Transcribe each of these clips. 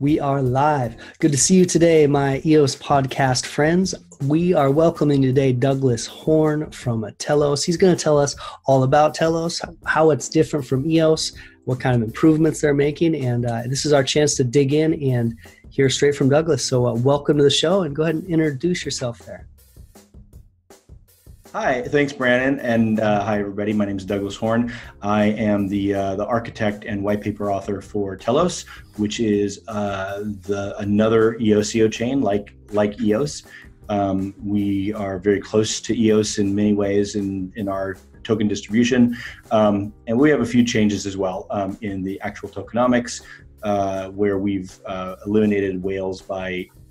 We are live. Good to see you today, my EOS Podcast friends. We are welcoming today Douglas Horn from Telos. He's going to tell us all about Telos, how it's different from EOS, what kind of improvements they're making, and this is our chance to dig in and hear straight from Douglas. So welcome to the show, and go ahead and introduce yourself there. Hi, thanks, Brandon, and hi, everybody. My name is Douglas Horn. I am the architect and white paper author for Telos, which is another EOS chain like EOS. We are very close to EOS in many ways in our token distribution, and we have a few changes as well in the actual tokenomics, where we've eliminated whales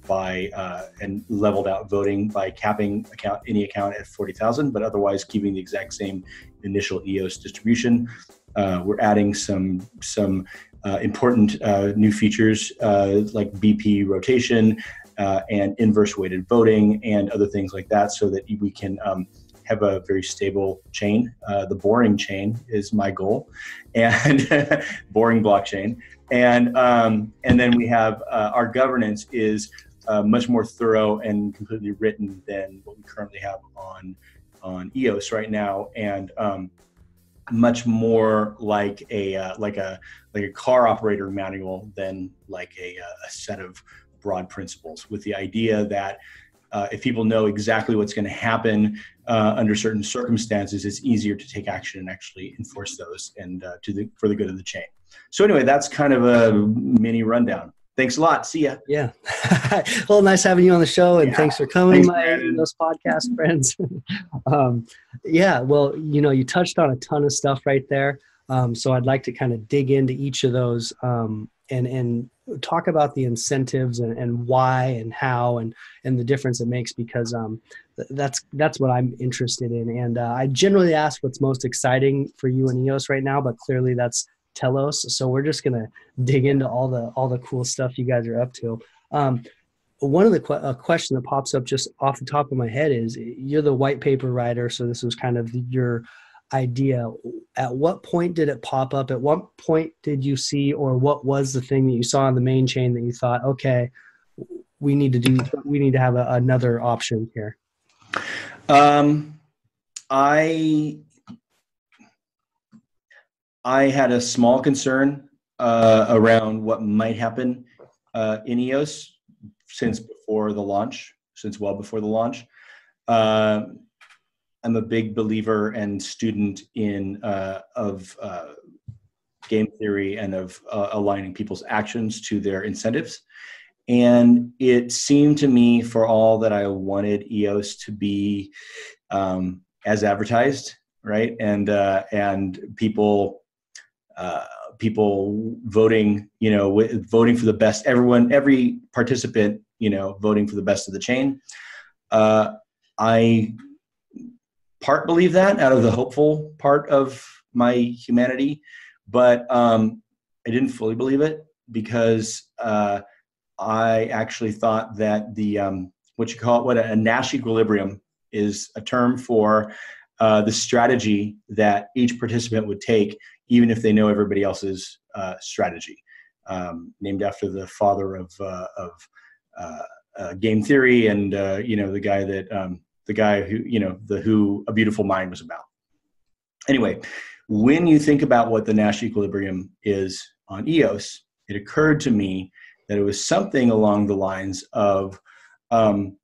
and leveled out voting by capping any account at 40,000, but otherwise keeping the exact same initial EOS distribution. We're adding some important new features like BP rotation and inverse weighted voting and other things like that, so that we can have a very stable chain. The boring chain is my goal, and boring blockchain. And then we have our governance is much more thorough and completely written than what we currently have on EOS right now, and much more like a car operator manual than like a set of broad principles, with the idea that if people know exactly what's going to happen under certain circumstances, it's easier to take action and actually enforce those, and for the good of the chain. So anyway, that's kind of a mini rundown. Thanks a lot. See ya. Yeah. Well, nice having you on the show, and thanks for coming, my EOS Podcast friends. Well, you touched on a ton of stuff right there. So I'd like to kind of dig into each of those and talk about the incentives and why and how and the difference it makes, because that's what I'm interested in. And I generally ask what's most exciting for you in EOS right now, but clearly that's Telos. So we're just gonna dig into all the cool stuff you guys are up to. One of the question that pops up just off the top of my head is, you're the white paper writer, so this was kind of your idea. At what point did it pop up? At what point did you see, or what was the thing that you saw on the main chain that you thought, okay, we need to have another option here? I had a small concern around what might happen in EOS since well before the launch. I'm a big believer and student of game theory and of aligning people's actions to their incentives. And it seemed to me, for all that I wanted EOS to be as advertised, right? And people voting, voting for the best, every participant, voting for the best of the chain. I part believe that, out of the hopeful part of my humanity, but I didn't fully believe it, because I actually thought that a Nash equilibrium is a term for the strategy that each participant would take, even if they know everybody else's strategy. Named after the father of game theory, and the guy who A Beautiful Mind was about. Anyway, when you think about what the Nash equilibrium is on EOS, it occurred to me that it was something along the lines of the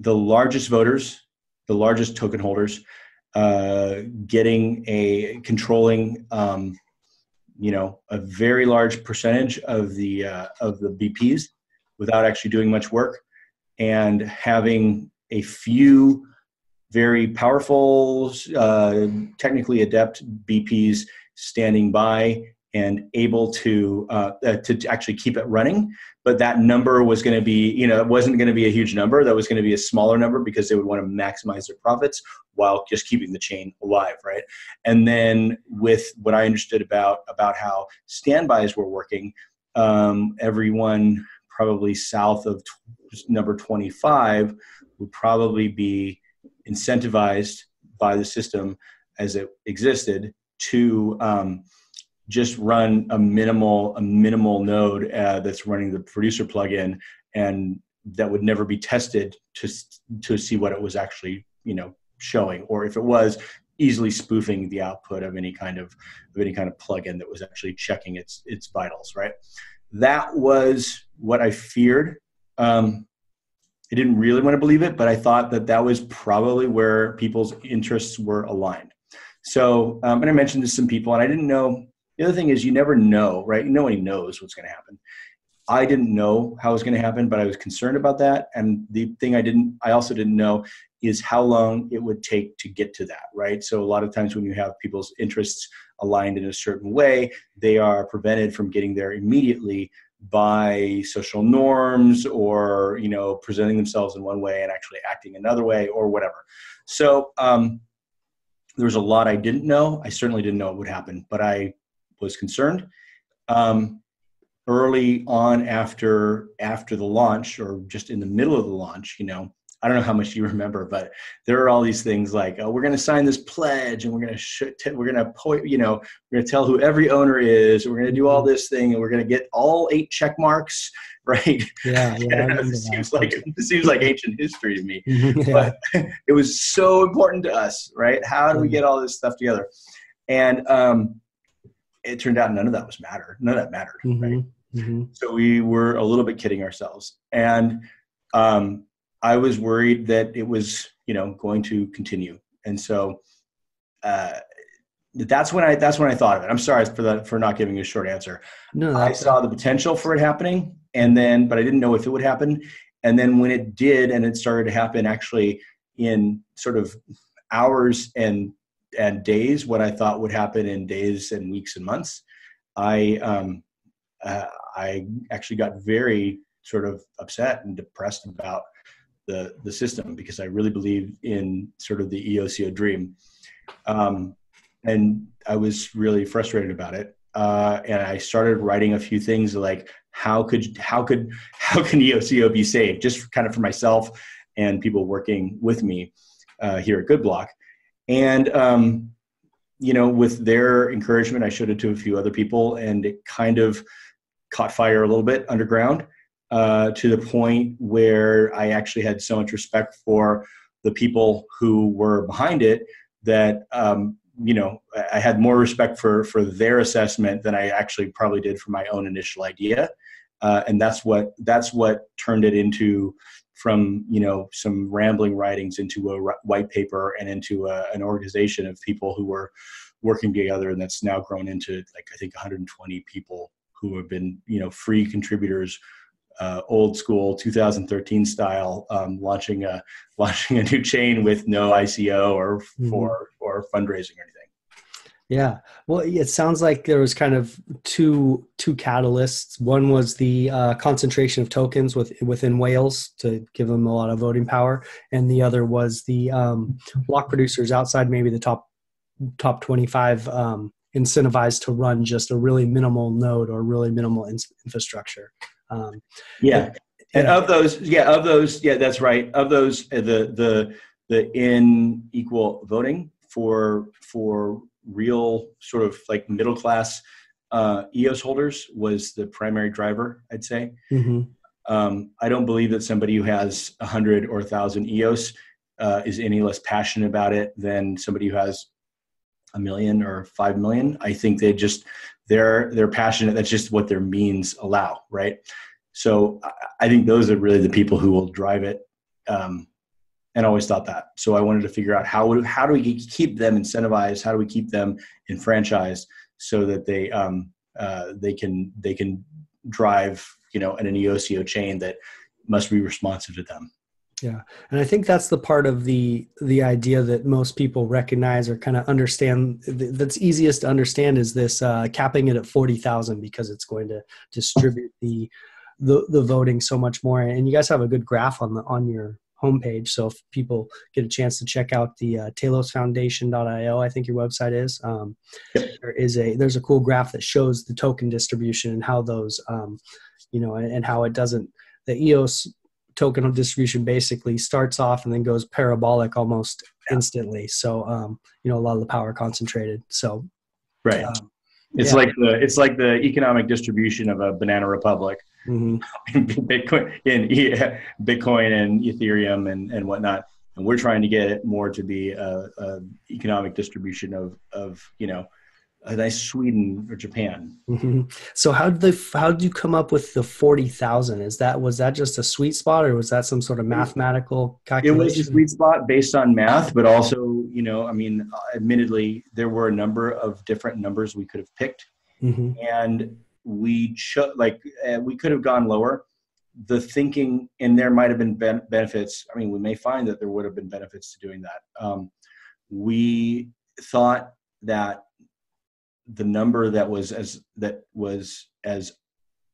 largest voters, the largest token holders, controlling a very large percentage of the BPs without actually doing much work, and having a few very powerful, technically adept BPs standing by and able to actually keep it running. But that number was going to be, it wasn't going to be a huge number. That was going to be a smaller number, because they would want to maximize their profits while just keeping the chain alive, right? And then with what I understood about how standbys were working, everyone probably south of number 25 would probably be incentivized by the system as it existed to just run a minimal node that's running the producer plugin, and that would never be tested to see what it was actually, showing, or if it was easily spoofing the output of any kind of plugin that was actually checking its vitals, right? That was what I feared. I didn't really want to believe it, but I thought that was probably where people's interests were aligned. So, and I mentioned this to some people, and I didn't know. The other thing is, you never know, right? Nobody knows what's going to happen. I didn't know how it was going to happen, but I was concerned about that. And the thing I also didn't know is how long it would take to get to that, right? So a lot of times when you have people's interests aligned in a certain way, they are prevented from getting there immediately by social norms, or, presenting themselves in one way and actually acting another way, or whatever. So there was a lot I didn't know. I certainly didn't know it would happen, but I was concerned. Early on after the launch, or just in the middle of the launch, I don't know how much you remember, but there are all these things like, oh, we're going to sign this pledge, and we're going to tell who every owner is. We're going to do all this thing, and we're going to get all 8 check marks, right? Yeah. It seems like ancient history to me, yeah. But it was so important to us, right? How do we get all this stuff together? And it turned out none of that mattered, right? Mm-hmm. So we were a little bit kidding ourselves, and I was worried that it was, going to continue. And so that's when I thought of it. I'm sorry for not giving you a short answer. No, I saw the potential for it happening, but I didn't know if it would happen. And then when it did, and it started to happen actually in sort of hours and days, what I thought would happen in days and weeks and months, I actually got very sort of upset and depressed about the system, because I really believe in sort of the EOCO dream. And I was really frustrated about it. And I started writing a few things like, how can EOCO be saved, just kind of for myself and people working with me here at Good Block. And, with their encouragement, I showed it to a few other people, and it kind of caught fire a little bit underground, to the point where I actually had so much respect for the people who were behind it that, I had more respect for their assessment than I actually probably did for my own initial idea. And that's what turned it into, from, some rambling writings, into a white paper, and into an organization of people who were working together. And that's now grown into, I think 120 people who have been, free contributors, old school 2013 style, launching a new chain with no ICO or fundraising or anything. Yeah. Well, it sounds like there was kind of two catalysts. One was the concentration of tokens within whales to give them a lot of voting power. And the other was the block producers outside maybe the top 25 incentivized to run just a really minimal node or really minimal infrastructure. And of those, that's right. Of those, the in equal voting for real sort of like middle class EOS holders was the primary driver, I'd say. Mm-hmm. I don't believe that somebody who has 100 or 1,000 EOS is any less passionate about it than somebody who has 1 million or 5 million. I think they're passionate. That's just what their means allow, right? So I think those are really the people who will drive it, and I always thought that. So I wanted to figure out how do we keep them incentivized? How do we keep them enfranchised so that they can drive, an EOCO chain that must be responsive to them. Yeah. And I think that's the part of the idea that most people recognize or kind of understand, that's easiest to understand, is this capping it at 40,000, because it's going to distribute the voting so much more. And you guys have a good graph on your homepage. So if people get a chance to check out the telosfoundation.io, I think your website is, there's a cool graph that shows the token distribution and how those, and how it doesn't, the EOS token distribution basically starts off and then goes parabolic almost instantly. So, a lot of the power concentrated. So, right. It's like the economic distribution of a banana republic. Mm-hmm. in Bitcoin and Ethereum and whatnot. And we're trying to get it more to be a economic distribution of a nice Sweden or Japan. Mm-hmm. So how did you come up with the 40,000? Was that just a sweet spot, or was that some sort of mathematical calculation? It was a sweet spot based on math, but also, admittedly, there were a number of different numbers we could have picked, mm-hmm. and we could have gone lower. The thinking, and there might have been benefits. I mean, we may find that there would have been benefits to doing that. We thought that the number that was as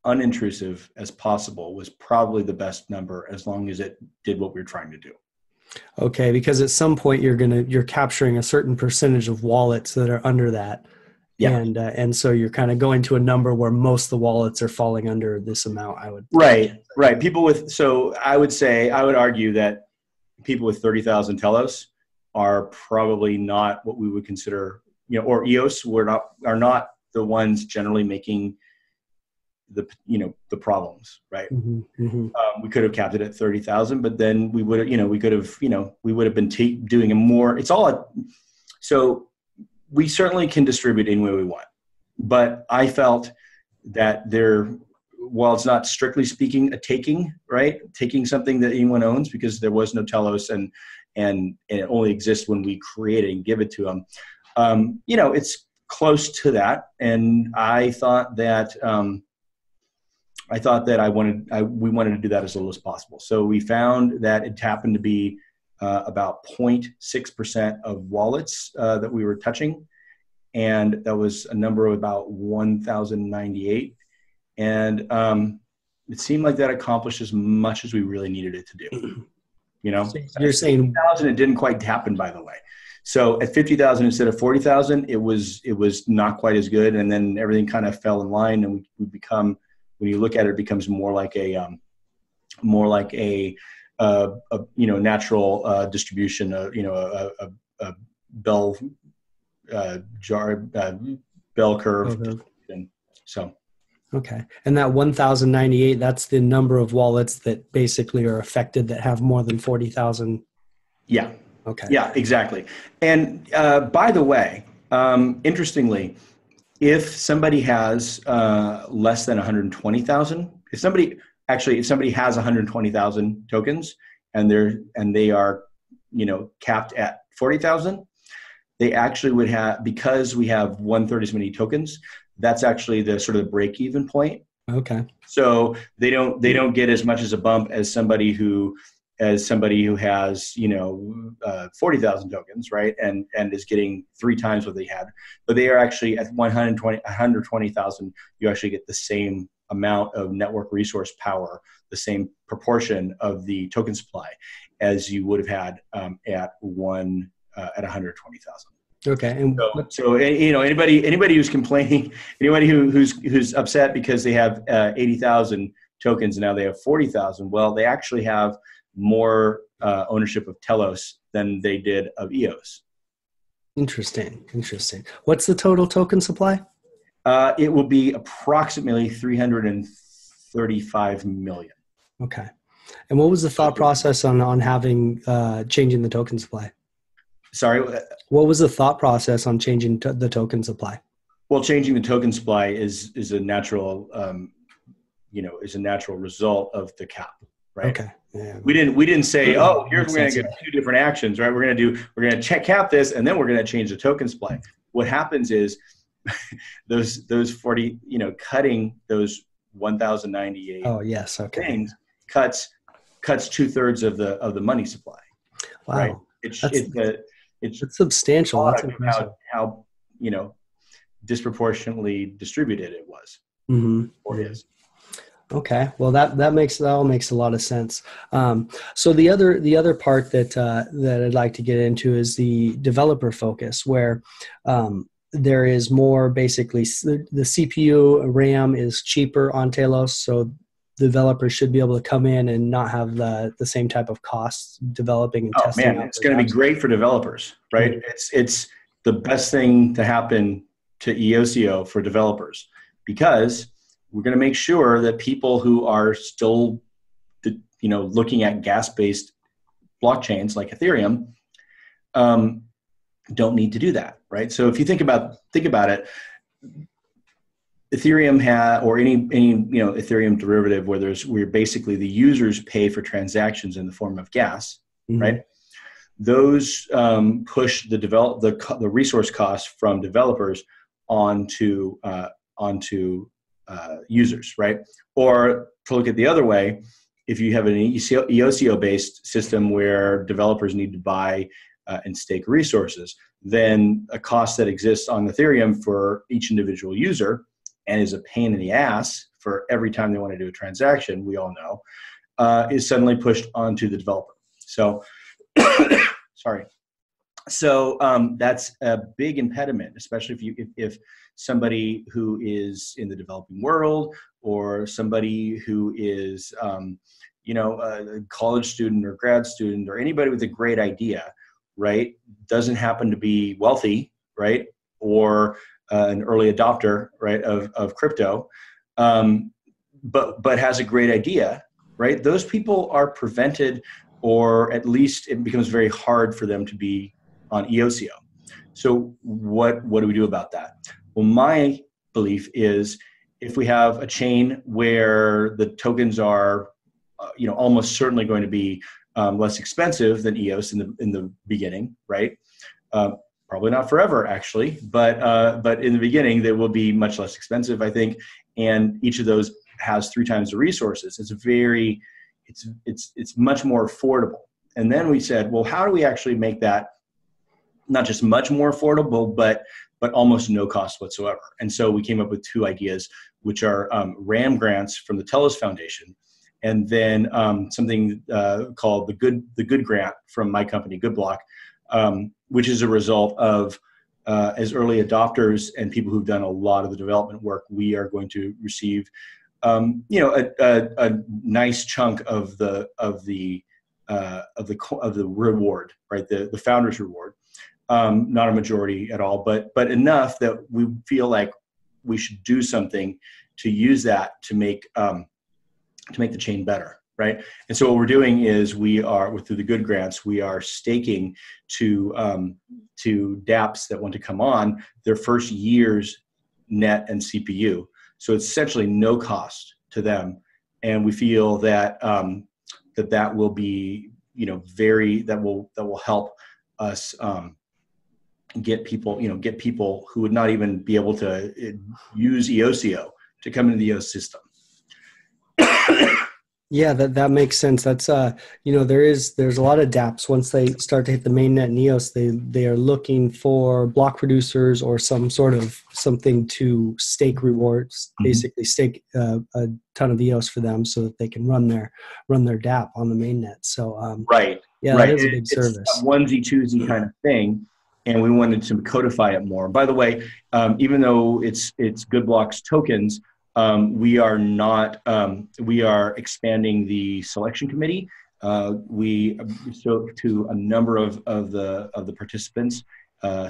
unintrusive as possible was probably the best number, as long as it did what we were trying to do. Okay, because at some point you're capturing a certain percentage of wallets that are under that. Yeah. And so you're kind of going to a number where most of the wallets are falling under this amount, I would. Right. I would argue that people with 30,000 Telos are probably not what we would consider, or EOS are not the ones generally making the problems, right? Mm-hmm, mm-hmm. We could have capped it at 30,000, but then we would have been doing a more, so we certainly can distribute any way we want, but I felt that while it's not strictly speaking a taking, right? Taking something that anyone owns, because there was no Telos and it only exists when we create it and give it to them. It's close to that. And I thought that, we wanted to do that as little as possible. So we found that it happened to be about 0.6% of wallets that we were touching. And that was a number of about 1,098. And it seemed like that accomplished as much as we really needed it to do. So you're saying 50,000, it didn't quite happen, by the way. So at 50,000 instead of 40,000, it was not quite as good. And then everything kind of fell in line, and we become, when you look at it, it becomes more like a natural distribution, a bell curve. And so. Okay. And that 1,098, that's the number of wallets that basically are affected that have more than 40,000. Yeah. Okay. Yeah, exactly. And by the way, interestingly, if somebody has less than 120,000, if somebody has 120,000 tokens and they are, capped at 40,000, they actually would have, because we have 1/3 as many tokens, that's actually the sort of the break-even point. Okay. So they don't get as much as a bump as somebody who has 40,000 tokens, right? And is getting 3 times what they had. But they are actually at 120,000, you actually get the same amount of network resource power, the same proportion of the token supply as you would have had at 120,000. Okay. And so anybody who's complaining, anybody who's upset because they have 80,000 tokens and now they have 40,000, well, they actually have more ownership of Telos than they did of EOS. Interesting. What's the total token supply? It will be approximately 335 million. Okay. And what was the thought process on having changing the token supply? Sorry? What was the thought process on changing the token supply? Well, changing the token supply is a natural, result of the cap, right? Okay. Yeah. We didn't say, we're going to get 2 different actions, right? We're going to cap this, and then we're going to change the token supply. What happens is those 40, cutting those 1,098. Oh yes. Okay. Things cuts 2/3 of the money supply. Wow. Right? It's substantial. That's impressive. How disproportionately distributed it was, or is. Okay, well that all makes a lot of sense. So the other part that I'd like to get into is the developer focus, where there is more, basically the CPU RAM is cheaper on Telos, so developers should be able to come in and not have the same type of costs developing and testing. Oh man, it's going to be great for developers, right? It's the best thing to happen to EOCO for developers, because we're going to make sure that people who are still, looking at gas-based blockchains like Ethereum don't need to do that, right? So if you think about it, Ethereum or any Ethereum derivative where basically the users pay for transactions in the form of gas, right? Those push the resource costs from developers onto users, right? Or to look at the other way, if you have an EOCO-based system where developers need to buy and stake resources, then a cost that exists on Ethereum for each individual user and is a pain in the ass for every time they want to do a transaction, we all know, is suddenly pushed onto the developer. So, sorry. So that's a big impediment, especially if somebody who is in the developing world, or somebody who is, a college student or grad student, or anybody with a great idea, right, doesn't happen to be wealthy, right, or an early adopter, right, of crypto, but has a great idea, right? Those people are prevented, or at least it becomes very hard for them to be on EOCO. So what do we do about that? Well, my belief is if we have a chain where the tokens are, almost certainly going to be less expensive than EOS in the beginning, right? Probably not forever, actually, but in the beginning they will be much less expensive, I think. And each of those has 3 times the resources. It's much more affordable. And then we said, well, how do we actually make that not just much more affordable, but almost no cost whatsoever? And so we came up with 2 ideas, which are RAM grants from the Telos Foundation, and then something called the Good Grant from my company, GoodBlock, which is a result of as early adopters and people who've done a lot of the development work, we are going to receive a nice chunk of the reward, right? The founder's reward. Not a majority at all, but enough that we feel like we should do something to use that to make the chain better, right? And so what we're doing is through the Good Grants, we are staking to dApps that want to come on their first year's net and CPU. So it's essentially no cost to them, and we feel that that will be that will help us get people who would not even be able to use EOCO to come into the EOS system. Yeah, that makes sense. That's there's a lot of dApps. Once they start to hit the mainnet and EOS, they are looking for block producers or something to stake rewards, basically stake a ton of EOS for them so that they can run their dApp on the mainnet. So right, yeah, right. That is a big service. It's a onesie twosie kind of thing, and we wanted to codify it more. By the way, even though it's GoodBlock's tokens, we are not. We are expanding the selection committee. We spoke to a number of the participants,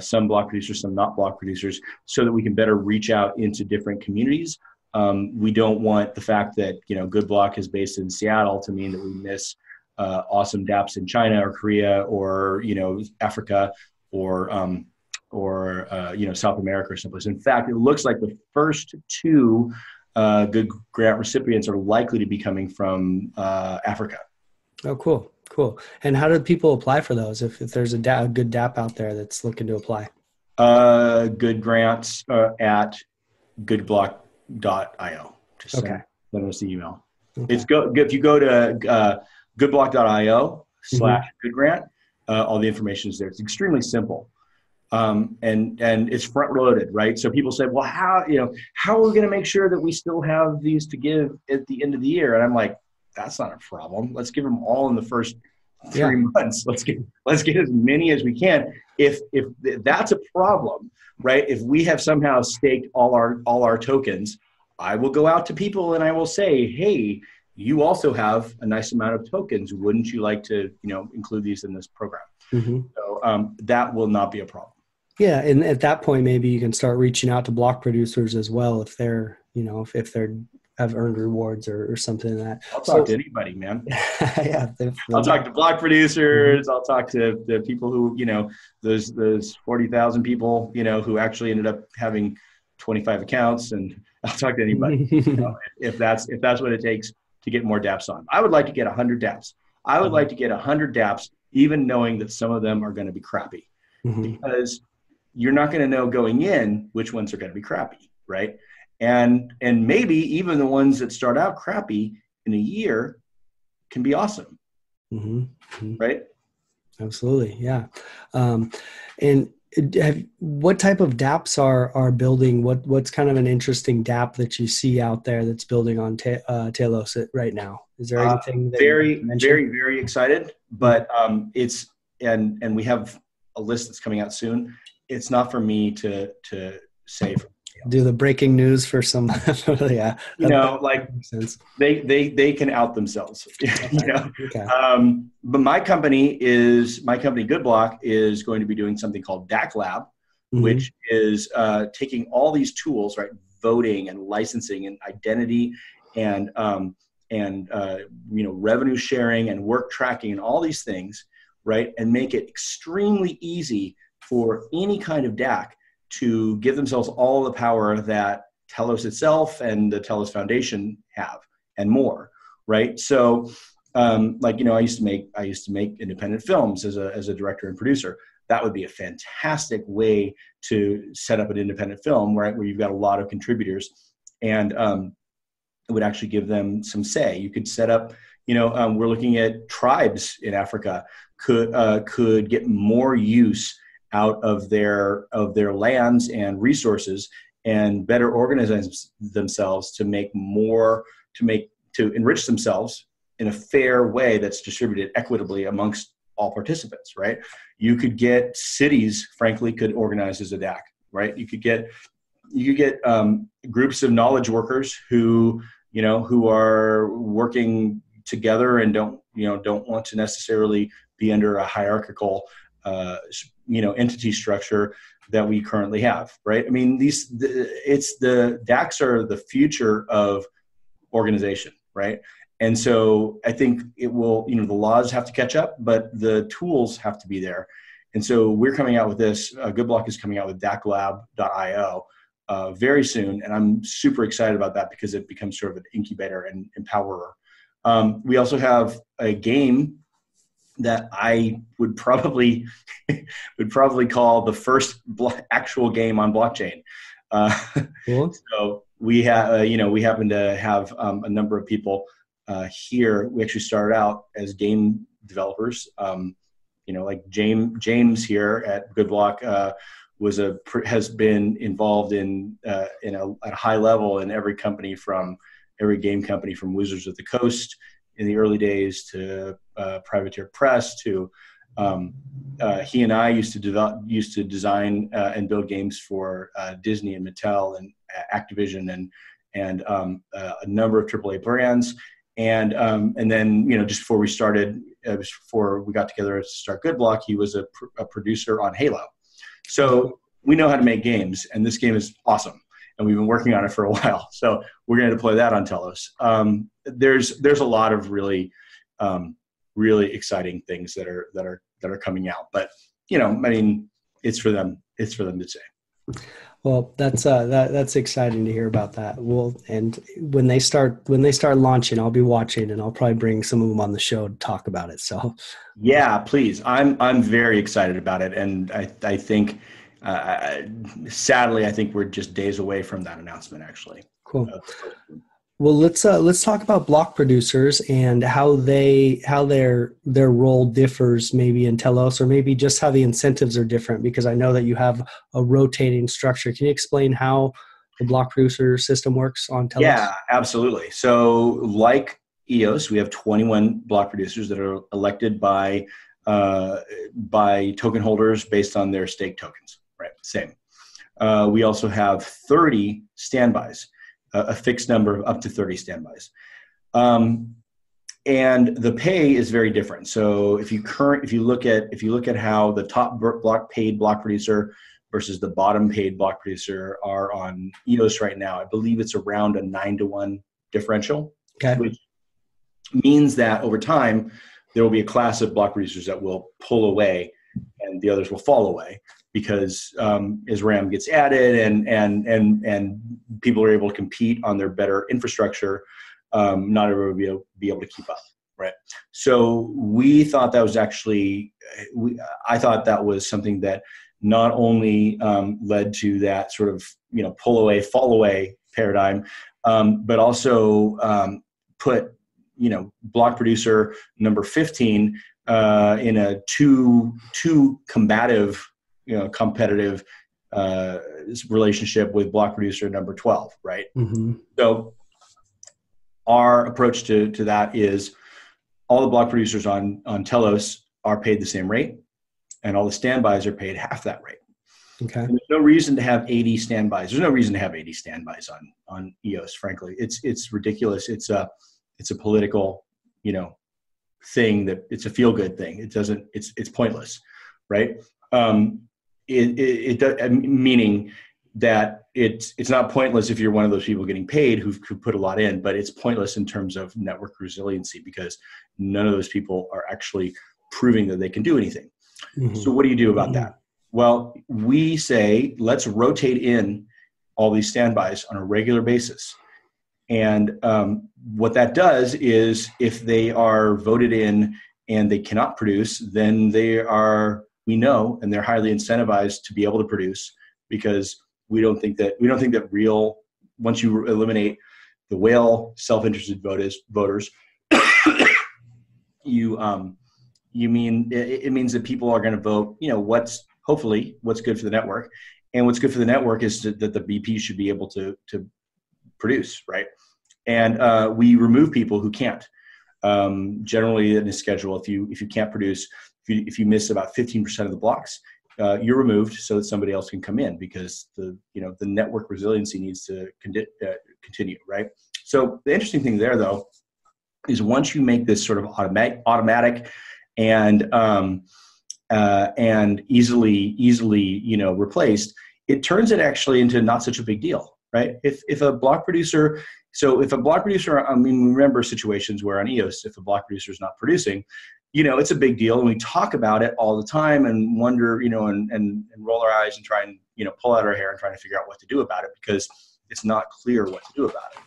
some block producers, some not block producers, so that we can better reach out into different communities. We don't want the fact that GoodBlock is based in Seattle to mean that we miss awesome dApps in China or Korea or Africa or South America or someplace. In fact, it looks like the first 2 Good Grant recipients are likely to be coming from Africa. Oh, cool. And how do people apply for those if there's a good dApp out there that's looking to apply? Good grants at goodblock.io. Just send us the email. Okay. If you go to goodblock.io/goodgrant, all the information is there. It's extremely simple. And it's front loaded, right? So people say, well, how are we going to make sure that we still have these to give at the end of the year? And I'm like, that's not a problem. Let's give them all in the first 3 months. Let's get as many as we can. If that's a problem, right? If we have somehow staked all our tokens, I will go out to people and I will say, hey, you also have a nice amount of tokens. Wouldn't you like to, include these in this program? Mm-hmm. So that will not be a problem. Yeah, and at that point, maybe you can start reaching out to block producers as well if they're, if they're have earned rewards or something like that. I'll talk So to anybody, man. yeah, I'll talk to block Mhm. producers. I'll talk to the people who, those 40,000 people, who actually ended up having 25 accounts, and I'll talk to anybody. If that's what it takes to get more dApps on. I would like to get 100 dApps. I would like to get 100 dApps, even knowing that some of them are going to be crappy, Mhm. because you're not going to know going in which ones are going to be crappy, right? And maybe even the ones that start out crappy in a year can be awesome, Mhm. Mhm. right? Absolutely, yeah. Um, and what type of dApps are building? What's kind of an interesting dApp that you see out there that's building on Telos right now? Is there anything that you Very, can mention? very, very excited, Mhm. but it's and we have a list that's coming out soon. It's not for me to say for Do details. the breaking news for some? Yeah, that Like makes sense. they can out themselves, Okay. Okay. But my company GoodBlock is going to be doing something called DAC Lab, Hmm. which is taking all these tools, right, voting and licensing and identity and revenue sharing and work tracking and all these things, right, and make it extremely easy for any kind of DAC to give themselves all the power that Telos itself and the Telos Foundation have, and more, right? So, I used to make independent films as a director and producer. That would be a fantastic way to set up an independent film, right, where you've got a lot of contributors, and it would actually give them some say. You could set up, we're looking at tribes in Africa could get more use out of their lands and resources, and better organize themselves to make more, to enrich themselves in a fair way that's distributed equitably amongst all participants, right? You could get cities, frankly, could organize as a DAC, right? You could get groups of knowledge workers who are working together and don't want to necessarily be under a hierarchical entity structure that we currently have, right? I mean, the DACs are the future of organization, right? And so I think it will, the laws have to catch up, but the tools have to be there. And so we're coming out with this. GoodBlock is coming out with daclab.io very soon, and I'm super excited about that because it becomes sort of an incubator and empowerer. We also have a game that I would probably call the first actual game on blockchain. Uh, Cool. so we happen to have a number of people here. We actually started out as game developers. Like James here at GoodBlock has been involved at a high level in every game company from Wizards of the Coast in the early days to Privateer Press to he and I used to design and build games for Disney and Mattel and Activision and a number of AAA brands. And then just before we started, before we got together to start GoodBlock, he was a producer on Halo. So we know how to make games, and this game is awesome. And we've been working on it for a while. So we're going to deploy that on Telos. There's a lot of really exciting things that are coming out. But I mean, it's for them to say. Well, that's exciting to hear about that. Well, and when they start launching, I'll be watching, and I'll probably bring some of them on the show to talk about it. So, Yeah, please. I'm very excited about it, and I think, sadly, I think we're just days away from that announcement. Actually, cool. Well, let's talk about block producers and how their role differs maybe in Telos, or maybe just how the incentives are different, because I know that you have a rotating structure. Can you explain how the block producer system works on Telos? Yeah, absolutely. So, like EOS, we have 21 block producers that are elected by token holders based on their stake tokens. Right, same. We also have 30 standbys, a fixed number of up to 30 standbys. And the pay is very different. So if you look at how the top paid block producer versus the bottom paid block producer are on EOS right now. I believe it's around a 9-to-1 differential, Okay. which means that over time, there will be a class of block producers that will pull away and the others will fall away because as RAM gets added and people are able to compete on their better infrastructure, not everybody will be able to keep up, right? So we thought that was actually, I thought that was something that not only led to that sort of, pull away, fall away paradigm, but also put, block producer number 15 in a too combative, competitive relationship with block producer number 12, right? Mm-hmm. So our approach to that is all the block producers on Telos are paid the same rate, and all the standbys are paid half that rate. Okay. And there's no reason to have 80 standbys. There's no reason to have 80 standbys on EOS, frankly. It's ridiculous. It's a political, thing that it's a feel-good thing. It's pointless, right? Meaning that it's not pointless if you're one of those people getting paid who put a lot in, but it's pointless in terms of network resiliency because none of those people are actually proving that they can do anything. Mm-hmm. So what do you do about that? Well, we say, let's rotate in all these standbys on a regular basis. And what that does is if they are voted in and they cannot produce, then we know, and they're highly incentivized to be able to produce because we don't think that once you eliminate the whale self-interested voters, it means that people are going to vote, what's good for the network. And what's good for the network is that the BP should be able to produce, right? And we remove people who can't. Generally in a schedule, if you can't produce, if you miss about 15% of the blocks, you're removed so that somebody else can come in because the network resiliency needs to continue, right? So the interesting thing there, though, is once you make this sort of automatic and easily replaced, it turns it actually into not such a big deal, right? If a block producer, remember situations where on EOS, if a block producer is not producing, it's a big deal, and we talk about it all the time and wonder, and roll our eyes and try and pull out our hair and try to figure out what to do about it because it's not clear what to do about it.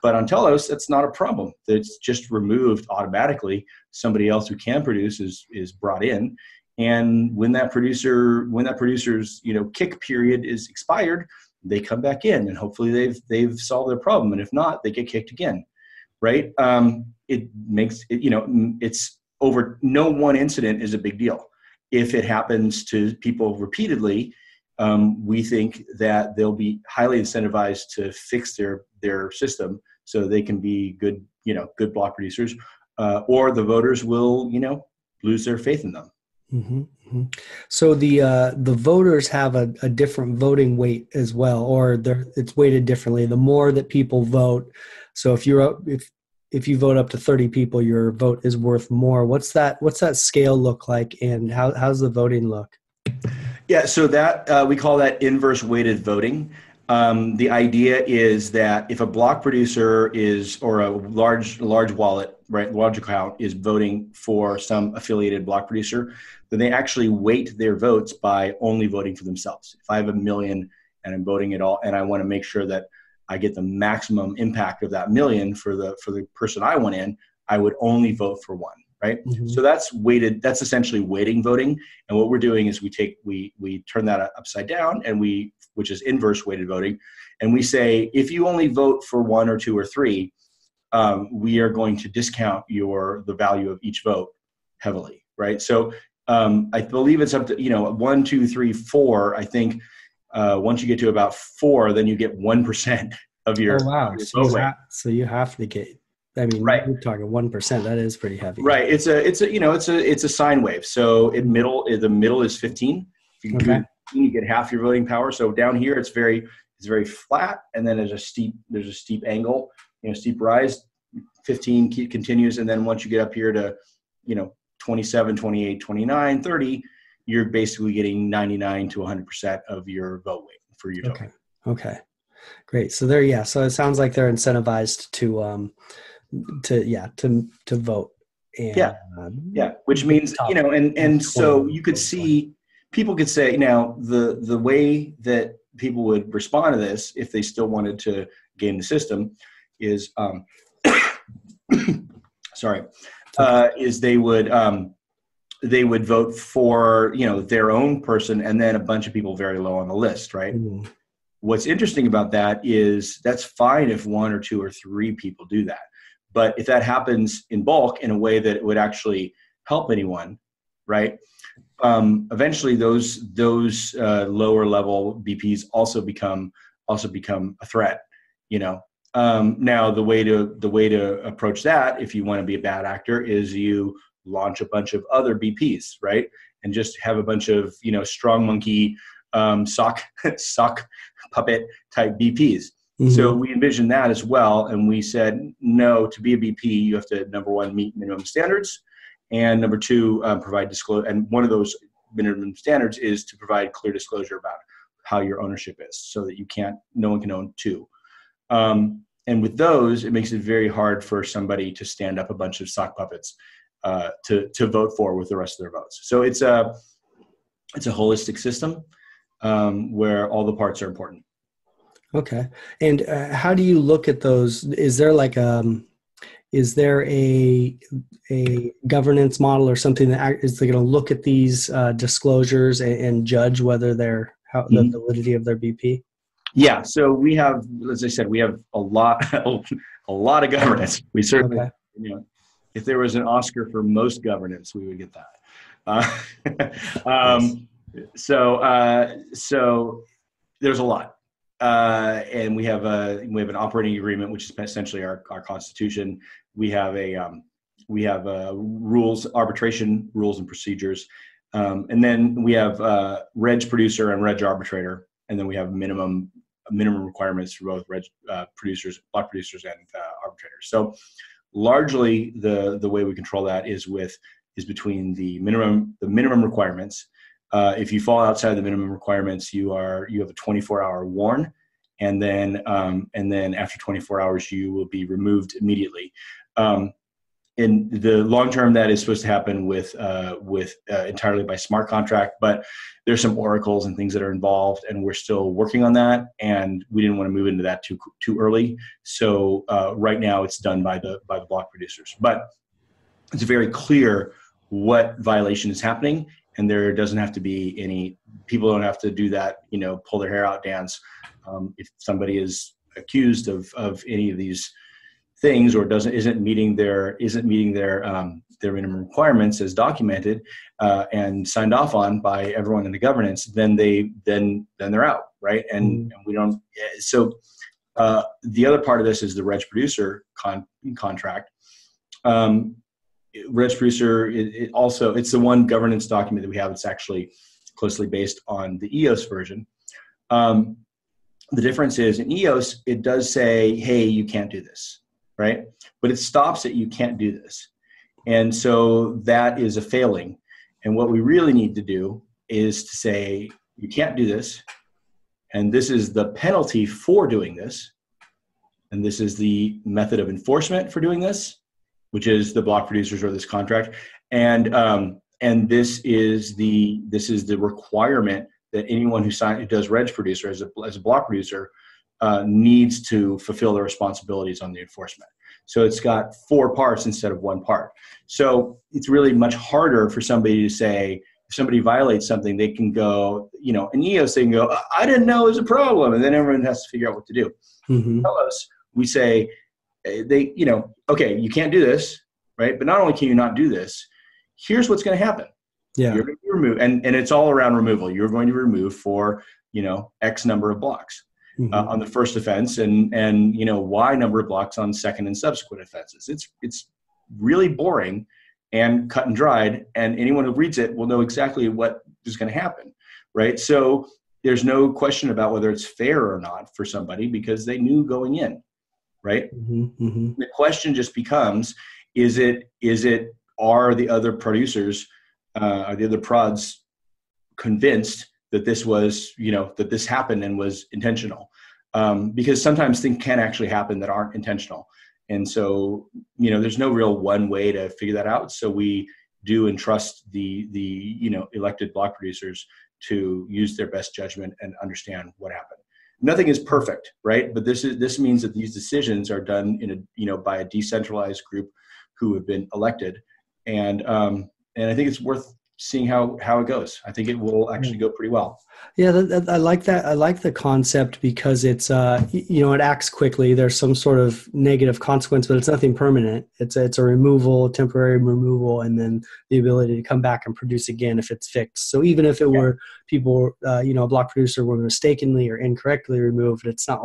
But on Telos, that's not a problem. It's just removed automatically. Somebody else who can produce is brought in. And when that producer's kick period is expired, they come back in and hopefully they've solved their problem. And if not, they get kicked again, right? It makes it, it's over. No one incident is a big deal. If it happens to people repeatedly, we think that they'll be highly incentivized to fix their system so they can be good block producers, or the voters will, lose their faith in them. Mm-hmm, mm-hmm. So the voters have a different voting weight as well, or it's weighted differently. The more that people vote, so if you vote up to 30 people, your vote is worth more. What's that scale look like, and how's the voting look? Yeah, so that we call that inverse weighted voting. The idea is that if a block producer or a large wallet, right, large account is voting for some affiliated block producer, then they actually weight their votes by only voting for themselves. If I have 1 million and I'm voting it all, and I want to make sure that I get the maximum impact of that 1 million for the person I want in, I would only vote for one. Right. Mm-hmm. So that's weighted. That's essentially weighting voting. And what we're doing is we turn that upside down, and which is inverse weighted voting. And we say, if you only vote for 1 or 2 or 3, we are going to discount the value of each vote heavily. Right. So I believe it's up to, 1, 2, 3, 4. I think once you get to about 4, then you get 1% of your. Oh, wow. So you have to get. I mean, right. You're talking 1%. That is pretty heavy. Right. It's a sine wave. So the middle is 15. If you can you get half your voting power. So down here, it's very flat, and then there's a steep angle, steep rise. 15 continues, and then once you get up here to, 27, 28, 29, 30, you're basically getting 99 to 100% of your vote weight for your token. Okay. Great. So so it sounds like they're incentivized to vote. And, which means, and so you could see, people could say, now the way that people would respond to this, if they still wanted to game the system, is, is they would vote for, their own person, and then a bunch of people very low on the list, right? Mm-hmm. What's interesting about that is that's fine if 1 or 2 or 3 people do that. But if that happens in bulk in a way that it would actually help anyone, right? Eventually those lower level BPs also become a threat, Now the way to approach that, if you want to be a bad actor, is you launch a bunch of other BPs, right? And just have a bunch of, strong monkey, sock puppet type BPs. Mm-hmm. So we envisioned that as well. And we said, no, to be a BP, you have to, number one, meet minimum standards. And number 2, provide disclosure. And one of those minimum standards is to provide clear disclosure about how your ownership is, so that no one can own 2. And with those, it makes it very hard for somebody to stand up a bunch of sock puppets to vote for with the rest of their votes. So it's a holistic system where all the parts are important. Okay. And how do you look at those? Is there a governance model or something that is going to look at these disclosures and judge whether the validity of their BP? Yeah. So we have, as I said, we have a lot of governance. We certainly, if there was an Oscar for most governance, we would get that. So there's a lot. And we have an operating agreement, which is essentially our constitution. We have arbitration rules and procedures, and then we have reg producer and reg arbitrator, and then we have minimum requirements for both reg producers, block producers, and arbitrators. So largely, the way we control that is between the minimum requirements. If you fall outside the minimum requirements, you have a 24-hour warn, and then after 24 hours, you will be removed immediately. In the long term, that is supposed to happen with entirely by smart contract, but there's some oracles and things that are involved, and we're still working on that, and we didn't want to move into that too early. So right now, it's done by the block producers, but it's very clear what violation is happening. And there doesn't have to be people don't have to do that, pull their hair out dance. If somebody is accused of any of these things or isn't meeting their minimum requirements as documented and signed off on by everyone in the governance, then they're out, right? And we don't. So the other part of this is the reg producer contract. Reg producer, it's the one governance document that we have. It's actually closely based on the EOS version. The difference is in EOS, it does say, hey, you can't do this, right? But it stops at you can't do this. And so that is a failing. And what we really need to do is to say, you can't do this. And this is the penalty for doing this. And this is the method of enforcement for doing this, which is the block producers or this contract, and this is the requirement that anyone who does reg producer as a block producer needs to fulfill their responsibilities on the enforcement. So it's got 4 parts instead of 1 part. So it's really much harder for somebody to say, if somebody violates something, they can go, in EOS they can go, I didn't know it was a problem, and then everyone has to figure out what to do. Mm-hmm. Telos, we say, okay, you can't do this, right? But not only can you not do this, here's what's going to happen. Yeah. You're going to remove, and it's all around removal. You're going to remove for, X number of blocks on the first offense and Y number of blocks on second and subsequent offenses. It's really boring and cut and dried, and anyone who reads it will know exactly what is going to happen, right? So there's no question about whether it's fair or not for somebody because they knew going in. Right. The question just becomes: are the other producers, are the other prods convinced that this was, that this happened and was intentional. Because sometimes things can actually happen that aren't intentional. And so, there's no real one way to figure that out. So we do entrust the elected block producers to use their best judgment and understand what happened. Nothing is perfect, right? But this means that these decisions are done by a decentralized group who have been elected. And I think it's worth seeing how it goes. I think it will actually go pretty well. Yeah, I like that. I like the concept because it's, it acts quickly. There's some sort of negative consequence, but it's nothing permanent. It's a removal, temporary removal, and then the ability to come back and produce again if it's fixed. So even if it were people, a block producer were mistakenly or incorrectly removed, it's not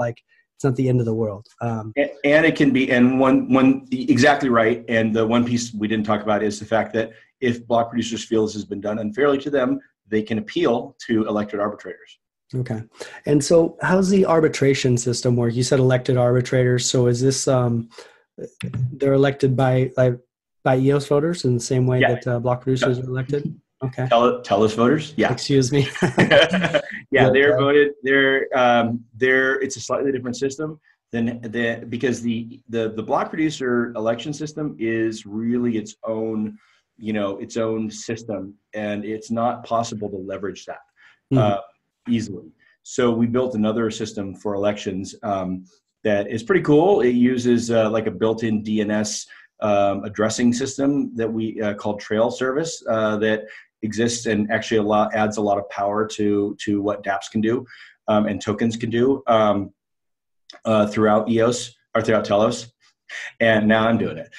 the end of the world. And it can be, and one exactly right. And the one piece we didn't talk about is the fact that if block producers feel this has been done unfairly to them, they can appeal to elected arbitrators. Okay. And so how's the arbitration system work? You said elected arbitrators. So is this, they're elected by EOS voters in the same way that block producers are elected? Okay. Telos voters. Yeah. Excuse me. Yeah, they're voted. It's a slightly different system because the block producer election system is really its own system, and it's not possible to leverage that easily. So we built another system for elections that is pretty cool. It uses like a built-in DNS addressing system that we called Trail Service that exists and actually adds a lot of power to what dApps can do and tokens can do throughout EOS or throughout Telos. And now I'm doing it.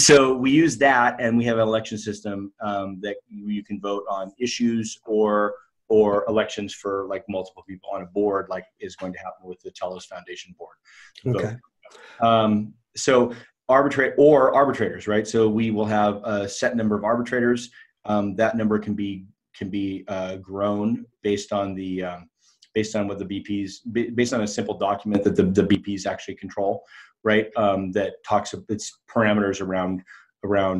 So we use that, and we have an election system that you can vote on issues or elections for like multiple people on a board, like is going to happen with the Telos Foundation board. Okay. So arbitrators, right? So we will have a set number of arbitrators. That number can be grown based on what the BPs, based on a simple document that the BPs actually control, right? That talks of its parameters around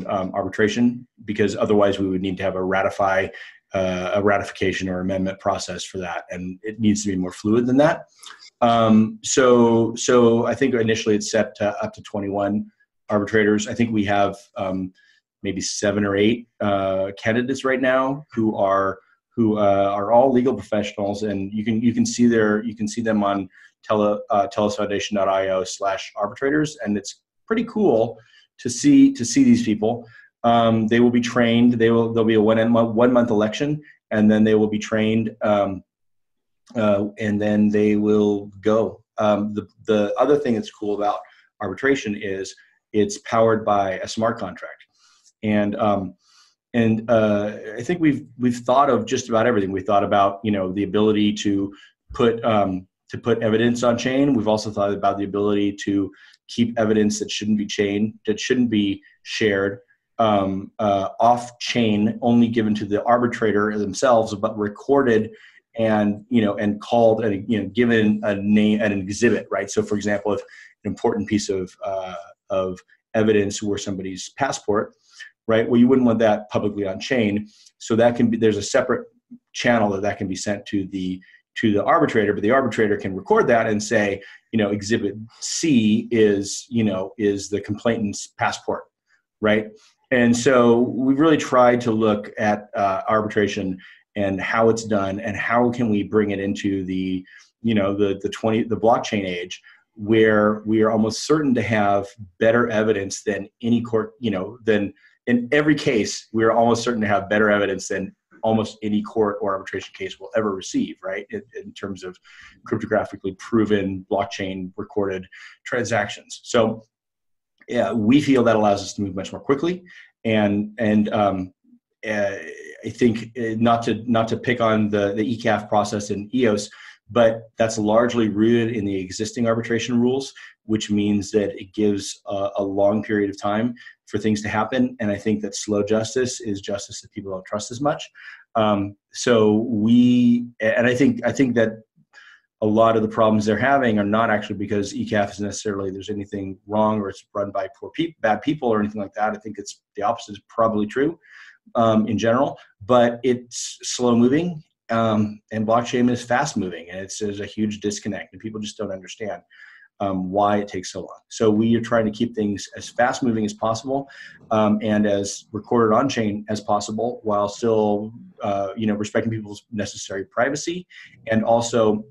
arbitration, because otherwise we would need to have a ratification or amendment process for that, and it needs to be more fluid than that. So I think initially it's set to up to 21 arbitrators. I think we have maybe 7 or 8 candidates right now who are all legal professionals, and you can see them on telosfoundation.io/arbitrators, and it's pretty cool to see these people. They will be trained. There'll be a 1 month election, and then they will be trained, and then they will go. The other thing that's cool about arbitration is it's powered by a smart contract, and I think we've thought of just about everything. We thought about the ability to put evidence on chain. We've also thought about the ability to keep evidence that shouldn't be shared off chain, only given to the arbitrator themselves, but recorded and called and given a name and an exhibit, right? So, for example, if an important piece of evidence were somebody's passport, right? Well, you wouldn't want that publicly on chain, so there's a separate channel that can be sent to the arbitrator, but the arbitrator can record that and say, Exhibit C is the complainant's passport, right? And so we've really tried to look at arbitration and how it's done, and how can we bring it into the blockchain age, where we are almost certain to have better evidence than any court, than in every case, we are almost certain to have better evidence than almost any court or arbitration case will ever receive, right? In terms of cryptographically proven blockchain recorded transactions. So yeah, we feel that allows us to move much more quickly. And I think not to pick on the ECAF process in EOS, but that's largely rooted in the existing arbitration rules, which means that it gives a long period of time for things to happen. And I think that slow justice is justice that people don't trust as much. I think that a lot of the problems they're having are not actually because ECAF is necessarily there's anything wrong or it's run by bad people or anything like that. I think it's the opposite is probably true. in general, but it's slow moving. And blockchain is fast moving, and there's a huge disconnect, and people just don't understand why it takes so long. So we are trying to keep things as fast moving as possible, and as recorded on chain as possible, while still, respecting people's necessary privacy, and also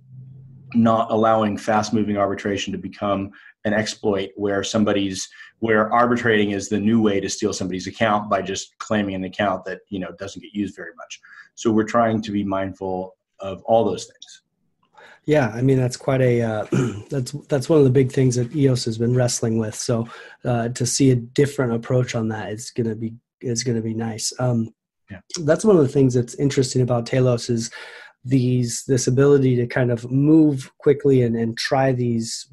not allowing fast moving arbitration to become an exploit where arbitrating is the new way to steal somebody's account by just claiming an account that, doesn't get used very much. So we're trying to be mindful of all those things. Yeah, I mean, that's quite a that's one of the big things that EOS has been wrestling with. So to see a different approach on that is going to be nice. Yeah. That's one of the things that's interesting about Telos is this ability to kind of move quickly and try these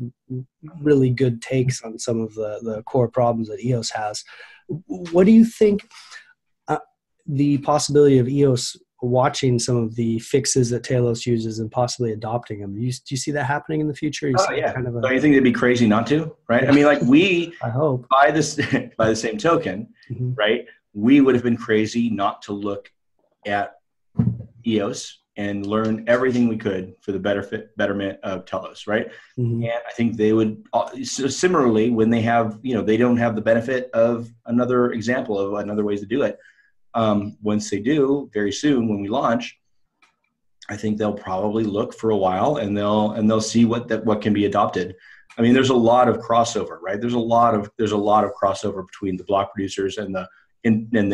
really good takes on some of the core problems that EOS has. What do you think the possibility of EOS watching some of the fixes that Telos uses and possibly adopting them? Do you see that happening in the future? Yeah. Don't you think it'd be crazy not to, right? I mean, like I hope by the same token, mm-hmm. right? We would have been crazy not to look at EOS and learn everything we could for the betterment of Telos, right? Mm-hmm. And I think they would similarly, when they have, they don't have the benefit of another example of another ways to do it. Once they do, very soon when we launch, I think they'll probably look for a while and they'll see what can be adopted. I mean, there's a lot of crossover, right? There's a lot of crossover between the block producers and the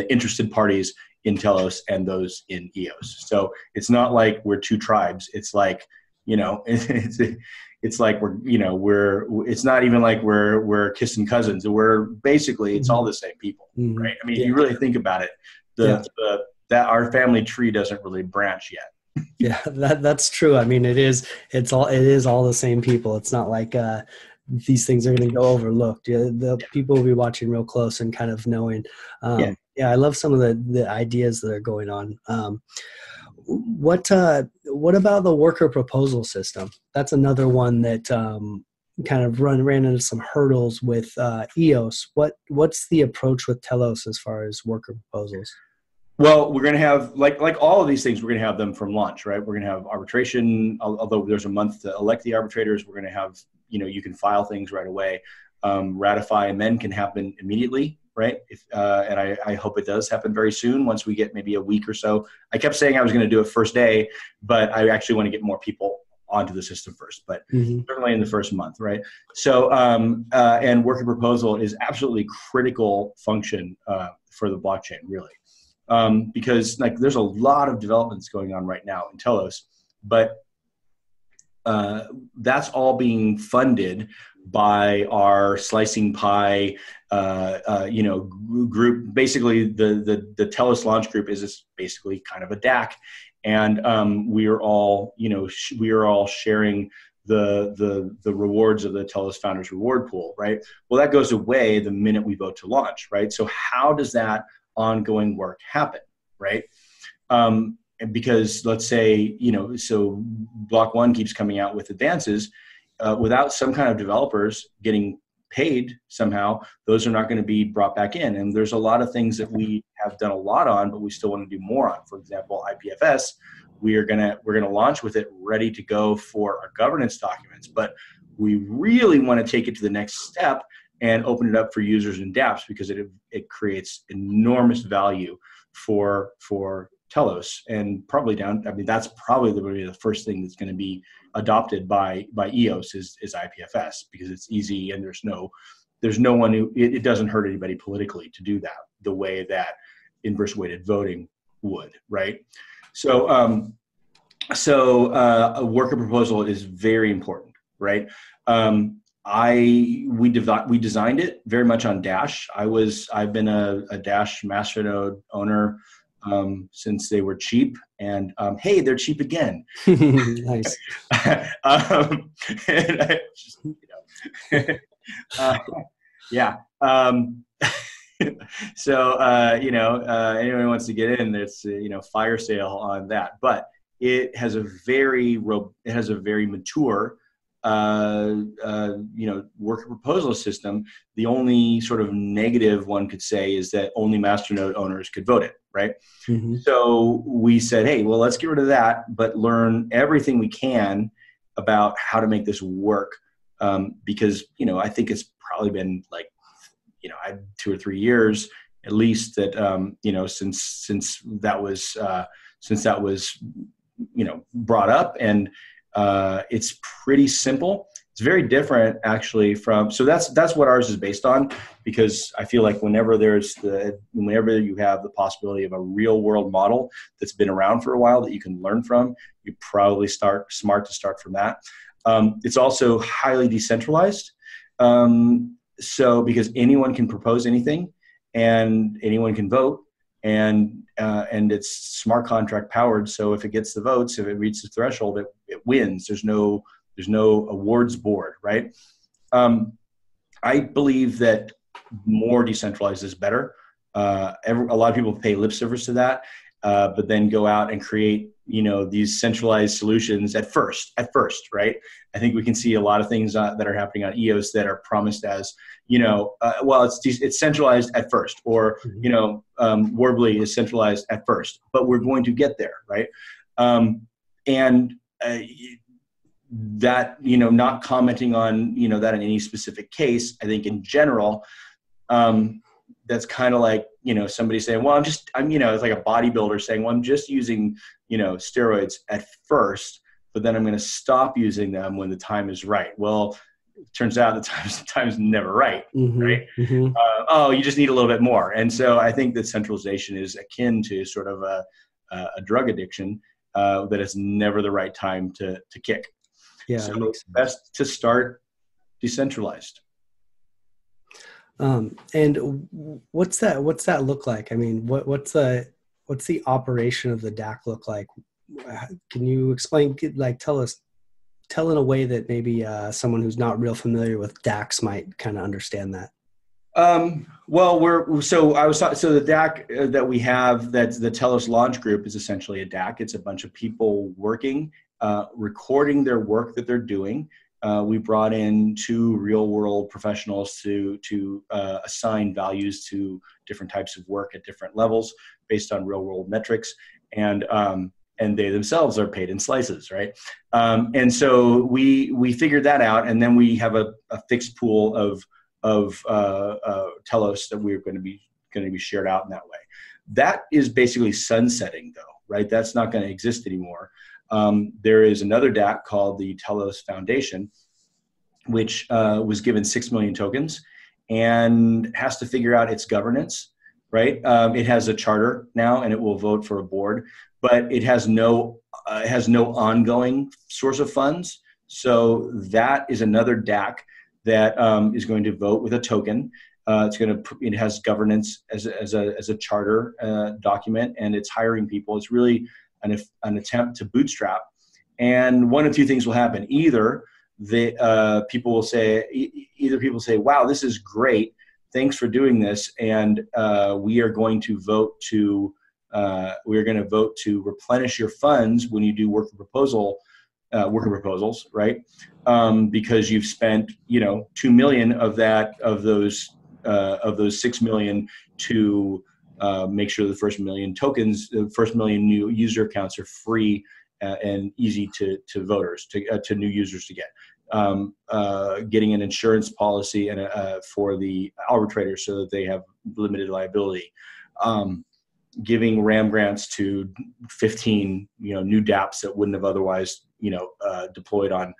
interested parties in Telos and those in EOS. So it's not like we're two tribes. It's like, it's like it's not even like we're kissing cousins. We're basically, it's all the same people, mm-hmm. right? I mean, if you really think about it, that our family tree doesn't really branch yet. Yeah, that's true. I mean, it is all the same people. It's not like these things are going to go overlooked. The people will be watching real close and kind of knowing. I love some of the ideas that are going on. What about the worker proposal system? That's another one that kind of ran into some hurdles with EOS. What's the approach with Telos as far as worker proposals? Well, we're going to have, like all of these things, we're going to have them from launch, right? We're going to have arbitration, although there's a month to elect the arbitrators. We're going to have, you can file things right away. Ratify, amend can happen immediately, right? And I hope it does happen very soon once we get maybe a week or so. I kept saying I was going to do it first day, but I actually want to get more people onto the system first, but certainly in the first month, right? So, and worker proposal is absolutely critical function for the blockchain, really. Because there's a lot of developments going on right now in Telos, but that's all being funded by our slicing pie, group. Basically, the Telos launch group is basically kind of a DAC, and we are all sharing the rewards of the Telos Founders Reward Pool, right? Well, that goes away the minute we vote to launch, right? So how does that ongoing work happen, right? Because let's say, so Block One keeps coming out with advances, without some kind of developers getting paid somehow, those are not going to be brought back in. And there's a lot of things that we have done a lot on, but we still want to do more on. For example, IPFS, we're gonna launch with it ready to go for our governance documents, but we really want to take it to the next step and open it up for users and dApps, because it creates enormous value for Telos, and probably that's probably the first thing that's going to be adopted by EOS is IPFS, because it's easy and there's no one who, it doesn't hurt anybody politically to do that the way that inverse weighted voting would, right? So a worker proposal is very important, right? We designed it very much on Dash. I've been a Dash masternode owner since they were cheap, and hey, they're cheap again. Nice. And I just, yeah. So anyone wants to get in, there's fire sale on that, but it has a very mature worker proposal system, the only sort of negative one could say is that only masternode owners could vote it, right? Mm-hmm. So we said, hey, well, let's get rid of that, but learn everything we can about how to make this work. Because, I think it's probably been like, 2 or 3 years at least that, since that was brought up, and it's pretty simple. It's very different actually so that's what ours is based on, because I feel like whenever you have the possibility of a real world model that's been around for a while that you can learn from, you probably smart to start from that. It's also highly decentralized. So because anyone can propose anything and anyone can vote, and it's smart contract powered. So if it gets the votes, if it reaches the threshold, it wins. There's no awards board, right? I believe that more decentralized is better. A lot of people pay lip service to that, but then go out and create, these centralized solutions at first, right? I think we can see a lot of things that are happening on EOS that are promised as, it's centralized at first, or, Warbly is centralized at first, but we're going to get there, right? That, not commenting on, that in any specific case, I think in general, that's kind of like, somebody saying, well, it's like a bodybuilder saying, well, I'm just using, steroids at first, but then I'm going to stop using them when the time is right. Well, it turns out the time's never right, mm-hmm. right? Mm-hmm. You just need a little bit more. And so I think that centralization is akin to sort of a drug addiction, that it's never the right time to kick. Yeah, so it's best to start decentralized. And what's that look like? I mean, what's the operation of the DAC look like? Can you explain, tell in a way that maybe someone who's not real familiar with DACs might kind of understand that? The DAC that we have, that's the Telos launch group, is essentially a DAC. It's a bunch of people working, recording their work that they're doing. We brought in 2 real-world professionals to assign values to different types of work at different levels based on real-world metrics, and they themselves are paid in slices, right? And so we figured that out, and then we have a fixed pool of Telos that we're going to be shared out in that way. That is basically sunsetting, though, right? That's not going to exist anymore. There is another DAC called the Telos Foundation, which was given 6 million tokens and has to figure out its governance, right? It has a charter now, and it will vote for a board, but it has no ongoing source of funds. So that is another DAC that is going to vote with a token. It has governance as a charter document, and it's hiring people. It's really an attempt to bootstrap, and one of 2 things will happen. Either people will say, wow, this is great, thanks for doing this, and we are going to vote to replenish your funds when you do worker proposals, right? Because you've spent 2 million of those 6 million to make sure the first 1 million tokens, the first 1 million new user accounts are free and easy to voters, to new users to get. Getting an insurance policy and for the arbitrators so that they have limited liability. Giving RAM grants to 15 new dApps that wouldn't have otherwise deployed on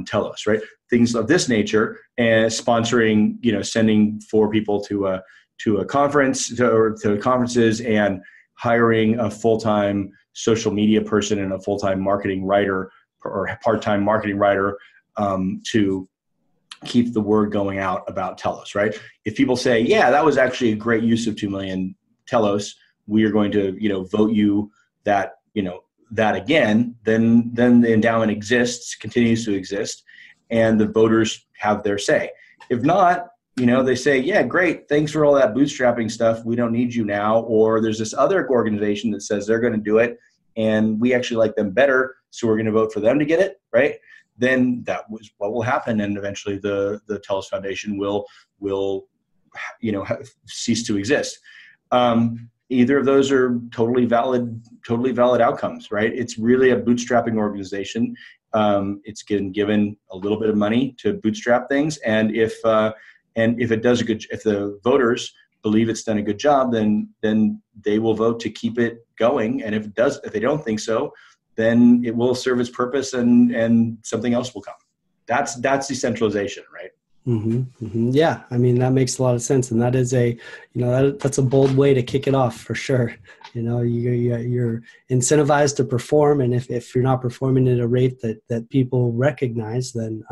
Telos, right? Things of this nature, and sponsoring, sending 4 people to a conference or to conferences, and hiring a full-time social media person and a full-time marketing writer or part-time marketing writer to keep the word going out about Telos, right? If people say, yeah, that was actually a great use of 2 million Telos, we are going to, vote you that, that again, then the endowment continues to exist, and the voters have their say. If not, they say, yeah, great, thanks for all that bootstrapping stuff, we don't need you now. Or there's this other organization that says they're going to do it, and we actually like them better, so we're going to vote for them to get it, right? then that was what will happen, and eventually the Telos Foundation will cease to exist. Either of those are totally valid outcomes, right? It's really a bootstrapping organization. It's given a little bit of money to bootstrap things, and if it does if the voters believe it's done a good job, then they will vote to keep it going. And if they don't think so, then it will serve its purpose, and something else will come. That's decentralization, right? Mm-hmm, mm-hmm. Yeah, I mean, that makes a lot of sense, and that is that's a bold way to kick it off for sure. You're incentivized to perform, and if you're not performing at a rate that people recognize, then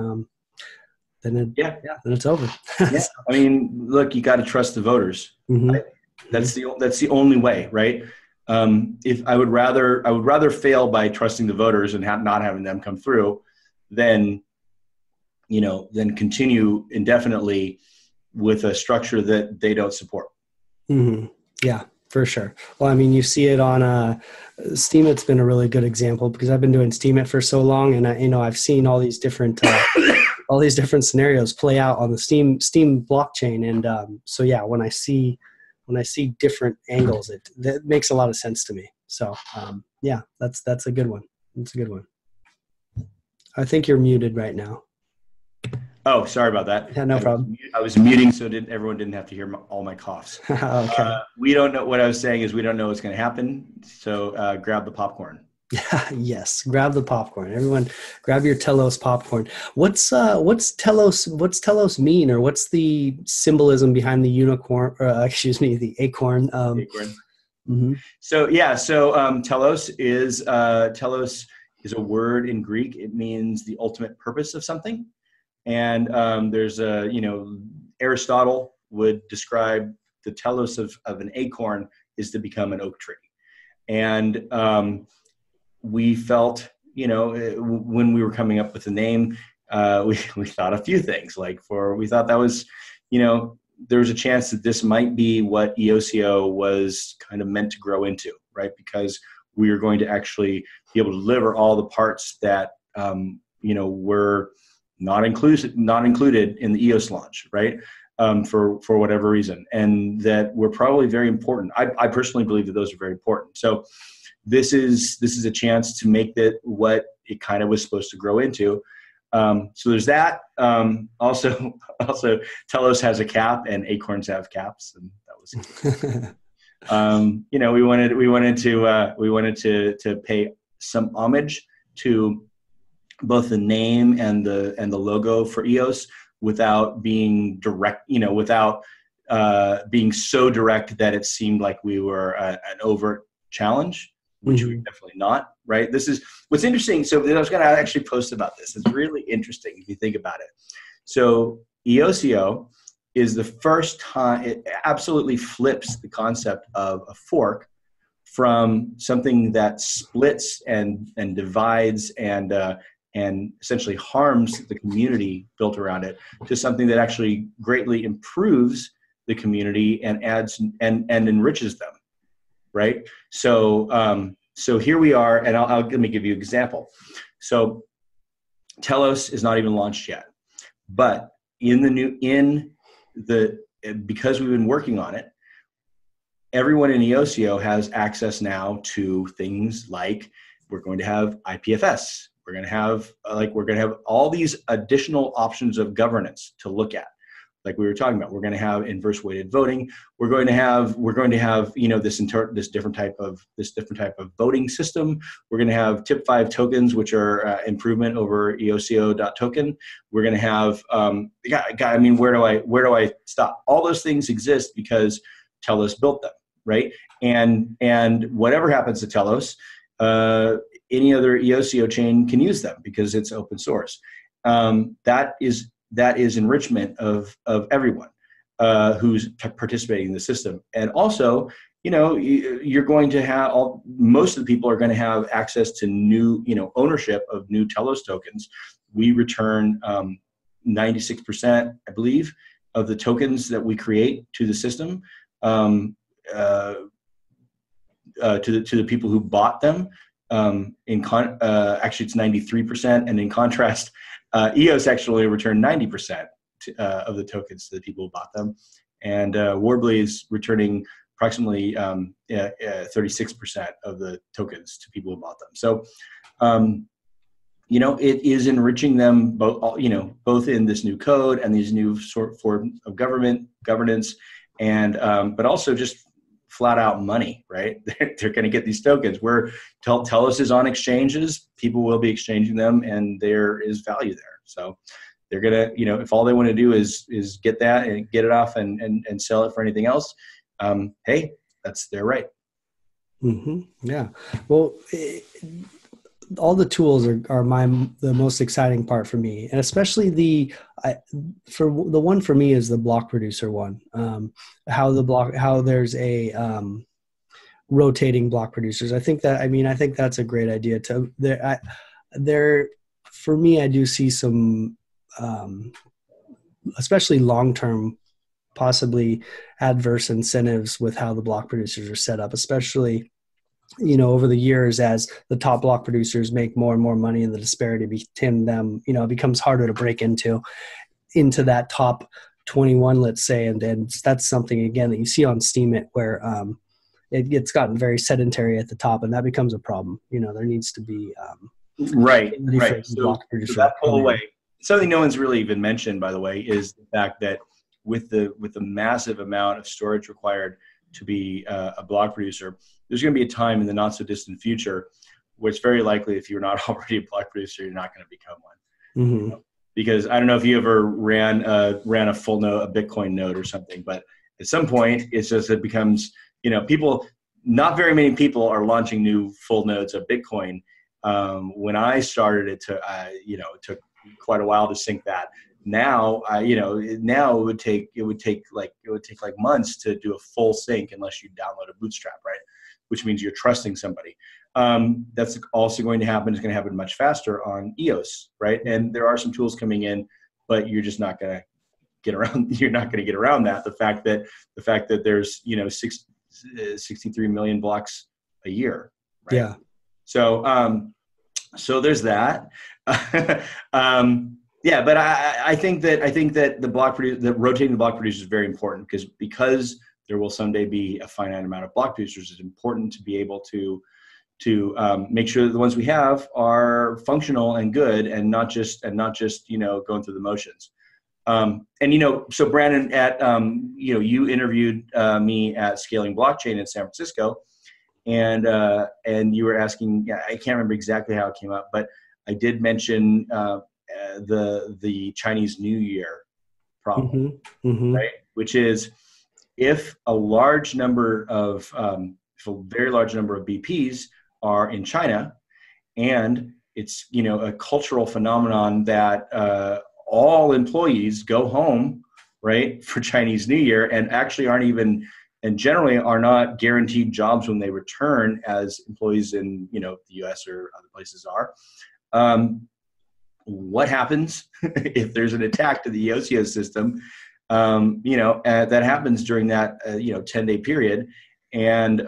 it's over. Yeah, I mean, look, you got to trust the voters. Mm-hmm. Right? That's the only way, right? If I would rather fail by trusting the voters and not having them come through, than continue indefinitely with a structure that they don't support. Mm-hmm. Yeah, for sure. Well, I mean, you see it on Steemit's been a really good example, because I've been doing Steemit for so long, and I've seen all these different scenarios play out on the Steem blockchain, and so yeah, when I see different angles, that makes a lot of sense to me. So yeah, that's a good one. That's a good one. I think you're muted right now. Oh, sorry about that. Yeah, no problem. I was muting so everyone didn't have to hear all my coughs. Okay. We don't know. What I was saying is we don't know what's going to happen. So grab the popcorn. Yes, grab the popcorn. Everyone, grab your Telos popcorn. What's Telos? What's Telos mean, or what's the symbolism behind the unicorn? The acorn. Acorn. Mm-hmm. So Telos is a word in Greek. It means the ultimate purpose of something. And there's Aristotle would describe the telos of an acorn is to become an oak tree. And we felt, when we were coming up with the name, we thought a few things. We thought that was, there was a chance that this might be what EOCO was kind of meant to grow into, right? Because we are going to actually be able to deliver all the parts that, were not included in the EOS launch, right? For whatever reason, and that were probably very important. I personally believe that those are very important. So this is a chance to make that what it kind of was supposed to grow into. So there's that. Also Telos has a cap, and acorns have caps, and that was we wanted to pay some homage to both the name and the logo for EOS without being direct, without being so direct that it seemed like we were an overt challenge, which we're definitely not, right? This is what's interesting. So I was going to actually post about this. It's really interesting if you think about it. So EOCO is the first time it absolutely flips the concept of a fork from something that splits and divides and essentially harms the community built around it, to something that actually greatly improves the community and adds and enriches them, right? So here we are, and let me give you an example. So Telos is not even launched yet, but because we've been working on it, everyone in EOCO has access now to things like we're going to have IPFS. We're going to have all these additional options of governance to look at, like we were talking about. We're going to have inverse weighted voting. We're going to have this different type of voting system. We're going to have TIP 5 tokens, which are improvement over EOCO.token. We're going to have where do I stop? All those things exist because Telos built them, right? And whatever happens to Telos, any other EOCO chain can use them because it's open source. That is enrichment of everyone who's participating in the system. And also, you're going to have most of the people are going to have access to new, ownership of new Telos tokens. We return 96%, I believe, of the tokens that we create to the system, to the people who bought them. Actually, it's 93%. And in contrast, EOS actually returned 90% of the tokens to the people who bought them. And Warbly is returning approximately 36% of the tokens to people who bought them. So, it is enriching them both in this new code and these new form of governance, and but also just flat out money, right? They're going to get these tokens. Telos is on exchanges, people will be exchanging them, and there is value there. So they're going to, if all they want to do is get that and get it off and sell it for anything else, hey, that's their right. Mm-hmm. Yeah. Well, all the tools are the most exciting part for me, and especially the one for me is the block producer one. How there's a rotating block producers. I think that's a great idea. For me, I do see some, especially long-term, possibly adverse incentives with how the block producers are set up, especially over the years, as the top block producers make more and more money and the disparity between them, it becomes harder to break into that top 21, let's say. And then that's something, again, that you see on Steemit, where it's gotten very sedentary at the top, and that becomes a problem. There needs to be right. So that pull away. Something no one's really even mentioned, by the way, is the fact that with the massive amount of storage required to be a block producer, there's going to be a time in the not so distant future where it's very likely, if you're not already a block producer, you're not going to become one. Mm-hmm. Because I don't know if you ever ran a full node, a Bitcoin node or something, but at some point it becomes, not very many people are launching new full nodes of Bitcoin. When I started, it took quite a while to sync that. Now, it would take like months to do a full sync unless you download a Bootstrap, right? Which means you're trusting somebody. That's also going to happen. It's going to happen much faster on EOS, right? And there are some tools coming in, but you're just not going to get around. You're not going to get around that. The fact that there's 63 million blocks a year, right? Yeah. So there's that. Yeah, but I think that the rotating the block producers is very important, because there will someday be a finite amount of block producers. It's important to be able to make sure that the ones we have are functional and good, and not just going through the motions. So Brandon, you interviewed me at Scaling Blockchain in San Francisco, and you were asking, I can't remember exactly how it came up, but I did mention the Chinese New Year problem, mm-hmm. Mm-hmm. right? Which is, if a very large number of BPs are in China, and it's a cultural phenomenon that all employees go home, right, for Chinese New Year, and actually and generally are not guaranteed jobs when they return, as employees in the US or other places are. What happens if there's an attack to the EOS system? That happens during that 10-day period, and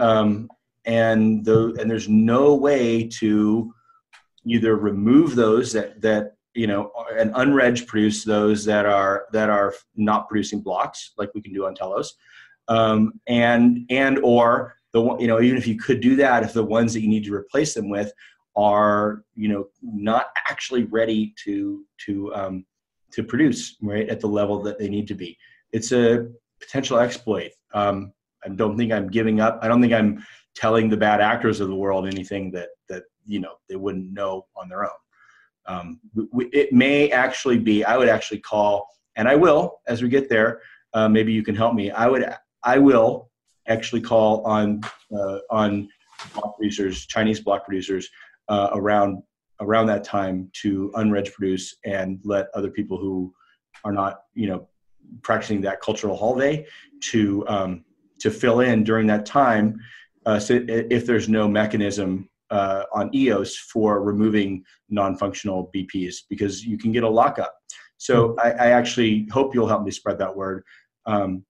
there's no way to either remove those that and unreg produce those that are not producing blocks, like we can do on Telos, and or even if you could do that, if the ones that you need to replace them with are not actually ready to produce, right, at the level that they need to be. It's a potential exploit. I don't think I'm giving up. I don't think I'm telling the bad actors of the world anything that they wouldn't know on their own. It may actually be, I would actually call, and I will, as we get there, maybe you can help me. I will actually call on block producers, Chinese block producers, around that time to unreg produce, and let other people who are not practicing that cultural holiday to fill in during that time. So if there's no mechanism on EOS for removing non-functional BPs, because you can get a lockup. So I actually hope you'll help me spread that word,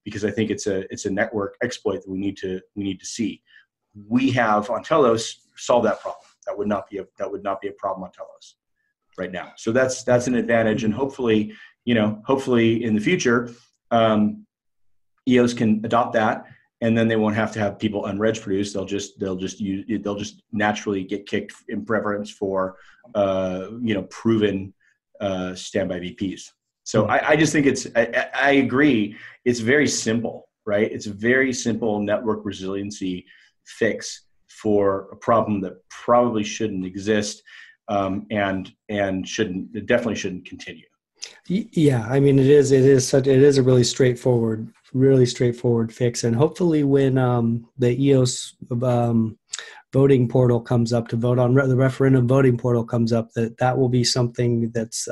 because I think it's a network exploit that we need to see. We have on Telos solved that problem. That would not be a problem on Telos right now. So that's an advantage, and hopefully in the future, EOS can adopt that, and then they won't have to have people unreg produce. They'll just naturally get kicked in preference for proven standby VPs. So I just think I agree. It's very simple, right? It's a very simple network resiliency fix for a problem that probably shouldn't exist, and it definitely shouldn't continue. Yeah, I mean, it is a really straightforward fix, and hopefully when the EOS voting portal comes up to vote on the referendum voting portal comes up, that will be something that's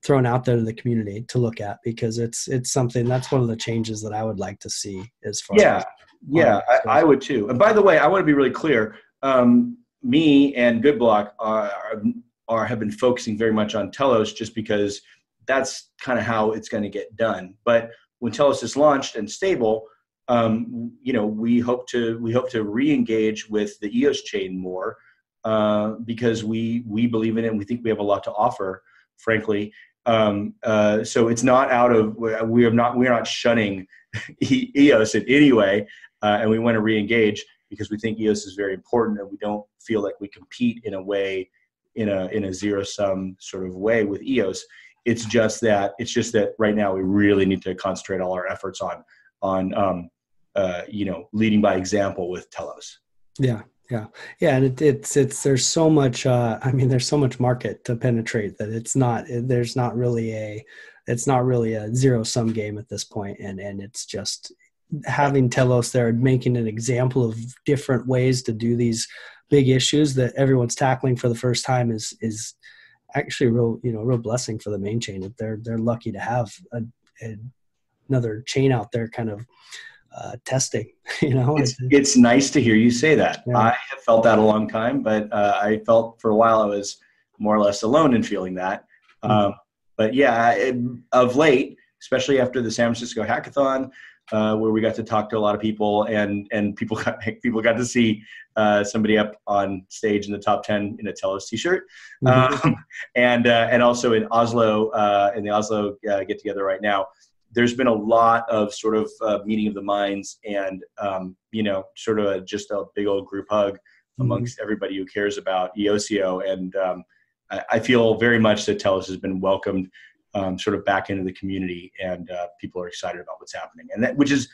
thrown out there to the community to look at, because it's something that's one of the changes that I would like to see as far as. Yeah, I would too. And by the way, I want to be really clear. Me and GoodBlock have been focusing very much on Telos, just because that's kind of how it's going to get done. But when Telos is launched and stable, we hope to re-engage with the EOS chain more, because we believe in it and we think we have a lot to offer, frankly. So it's not we're not shunning EOS in any way, and we want to re-engage because we think EOS is very important, and we don't feel like we compete in a zero-sum sort of way with EOS. It's just that right now we really need to concentrate all our efforts on leading by example with Telos. Yeah, and there's so much. There's so much market to penetrate that it's not really a zero-sum game at this point, and it's just having Telos there and making an example of different ways to do these big issues that everyone's tackling for the first time is actually a real blessing for the main chain. That they're lucky to have another chain out there kind of testing. It's nice to hear you say that. Yeah. I have felt that a long time, but I felt for a while I was more or less alone in feeling that. But yeah, of late, especially after the San Francisco Hackathon, where we got to talk to a lot of people, and people got to see somebody up on stage in the top 10 in a Telos t-shirt, and also in Oslo, in the Oslo get together right now. There's been a lot of sort of meeting of the minds, and sort of just a big old group hug amongst everybody who cares about EOSIO, and I feel very much that Telos has been welcomed sort of back into the community, and people are excited about what's happening, and that which is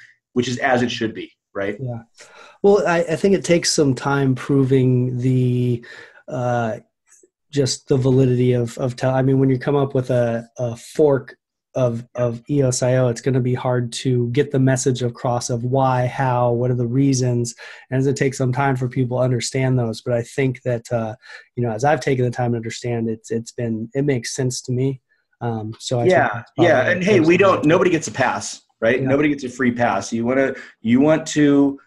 as it should be, right? Yeah. Well, I think it takes some time proving the just the validity of Telos. I mean, when you come up with a fork of EOSIO, it's going to be hard to get the message across of why, how, what are the reasons, and it takes some time for people to understand those. But I think that as I've taken the time to understand, it makes sense to me. And hey, nobody gets a pass, right? Yeah. Nobody gets a free pass. You want to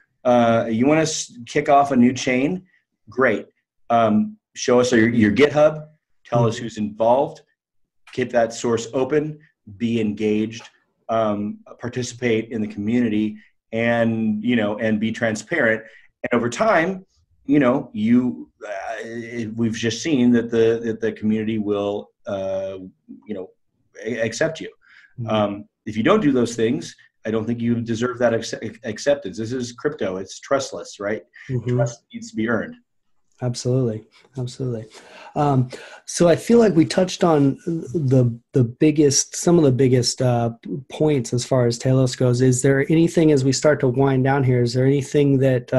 kick off a new chain, great. Show us your GitHub, tell us who's involved, keep that source open, be engaged, participate in the community, and be transparent. And over time, we've just seen that the community will accept you. If you don't do those things, I don't think you deserve that acceptance. This is crypto; it's trustless, right? Trust needs to be earned. Absolutely. So I feel like we touched on some of the biggest points as far as Telos goes. Is there anything, as we start to wind down here, is there anything that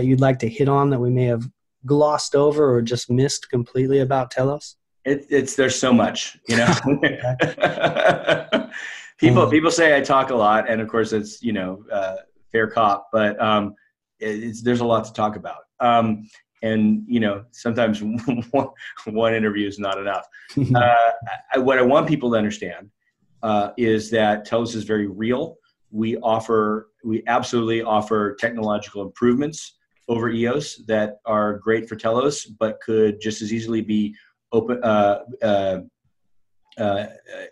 you'd like to hit on that we may have glossed over or just missed completely about Telos? There's so much, People say I talk a lot, and of course it's fair cop, but there's a lot to talk about. And sometimes one interview is not enough. What I want people to understand is that Telos is very real. We absolutely offer technological improvements over EOS that are great for Telos, but could just as easily be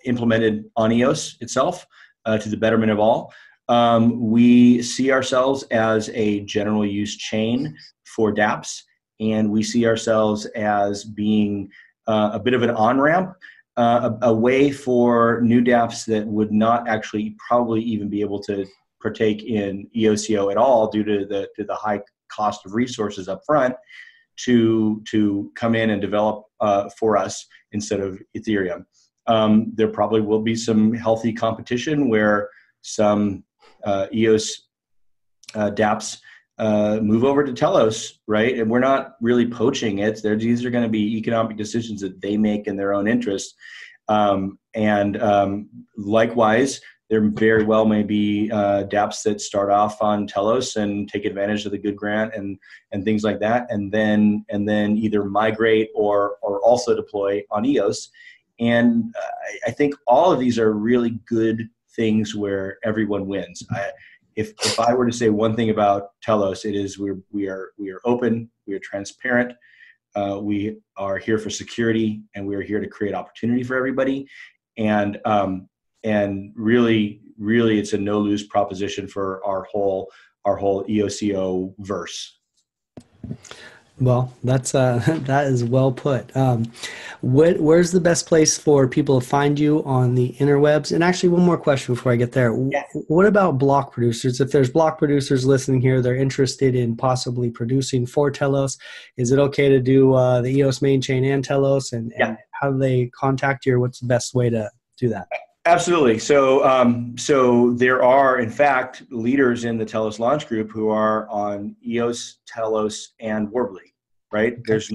implemented on EOS itself to the betterment of all. We see ourselves as a general use chain for dApps, and we see ourselves as being a bit of an on-ramp, a way for new dApps that would not actually probably even be able to partake in EOCO at all due to the high cost of resources up front to come in and develop for us instead of Ethereum. There probably will be some healthy competition where some EOS dApps move over to Telos, right? And we're not really poaching it. These are going to be economic decisions that they make in their own interest. Likewise, there very well may be dApps that start off on Telos and take advantage of the good grant and things like that, and then either migrate or also deploy on EOS. And I think all of these are really good things where everyone wins. If I were to say one thing about Telos, it is we are open, we are transparent, we are here for security, and we are here to create opportunity for everybody. And really, it's a no-lose proposition for our whole EOCO verse. Well, that's that is well put. Where's the best place for people to find you on the interwebs? And actually, one more question before I get there. Yeah. What about block producers? If there's block producers listening here, they're interested in possibly producing for Telos. Is it okay to do the EOS main chain and Telos? And how do they contact you? Or what's the best way to do that? Absolutely. So there are, in fact, leaders in the Telos launch group who are on EOS, Telos, and Warbly, right? Okay. There's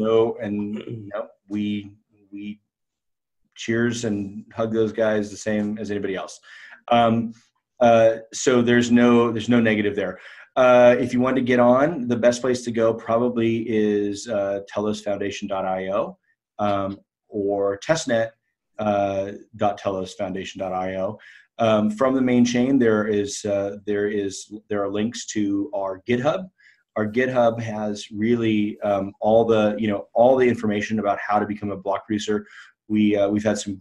we cheers and hug those guys the same as anybody else. So there's no negative there. If you want to get on, the best place to go probably is telosfoundation.io or testnet. .telosfoundation.io. From the main chain, there are links to our GitHub. Our GitHub has really all the information about how to become a block producer. We've had some